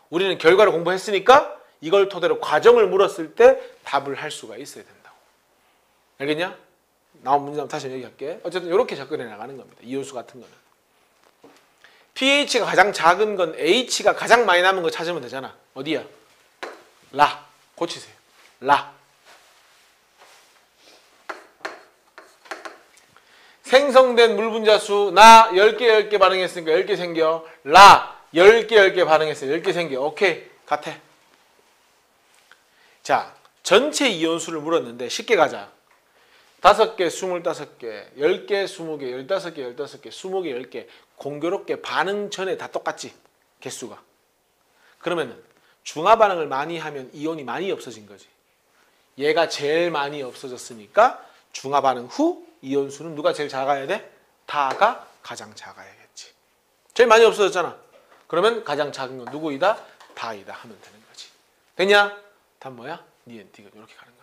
우리는 결과를 공부했으니까 이걸 토대로 과정을 물었을 때 답을 할 수가 있어야 된다고. 알겠냐? 나온 문제 한번 다시 얘기할게. 어쨌든 이렇게 접근해 나가는 겁니다. 이온수 같은 거는. pH가 가장 작은 건 H가 가장 많이 남은 거 찾으면 되잖아. 어디야? 라. 고치세요. 라. 생성된 물 분자수 나 10개 반응했으니까 10개 생겨. 라 10개 반응했어요. 10개 생겨. 오케이. 같아. 자, 전체 이온수를 물었는데 쉽게 가자. 5개, 25개, 10개, 20개, 15개, 15개, 20개, 10개 공교롭게 반응 전에 다 똑같지. 개수가. 그러면은 중화 반응을 많이 하면 이온이 많이 없어진 거지. 얘가 제일 많이 없어졌으니까 중화 반응 후 이온수는 누가 제일 작아야 돼? 다가 가장 작아야겠지. 제일 많이 없어졌잖아. 그러면 가장 작은 건 누구이다? 다이다 하면 되는 거지. 됐냐? 답 뭐야? 니은티가 이렇게 가는 거야.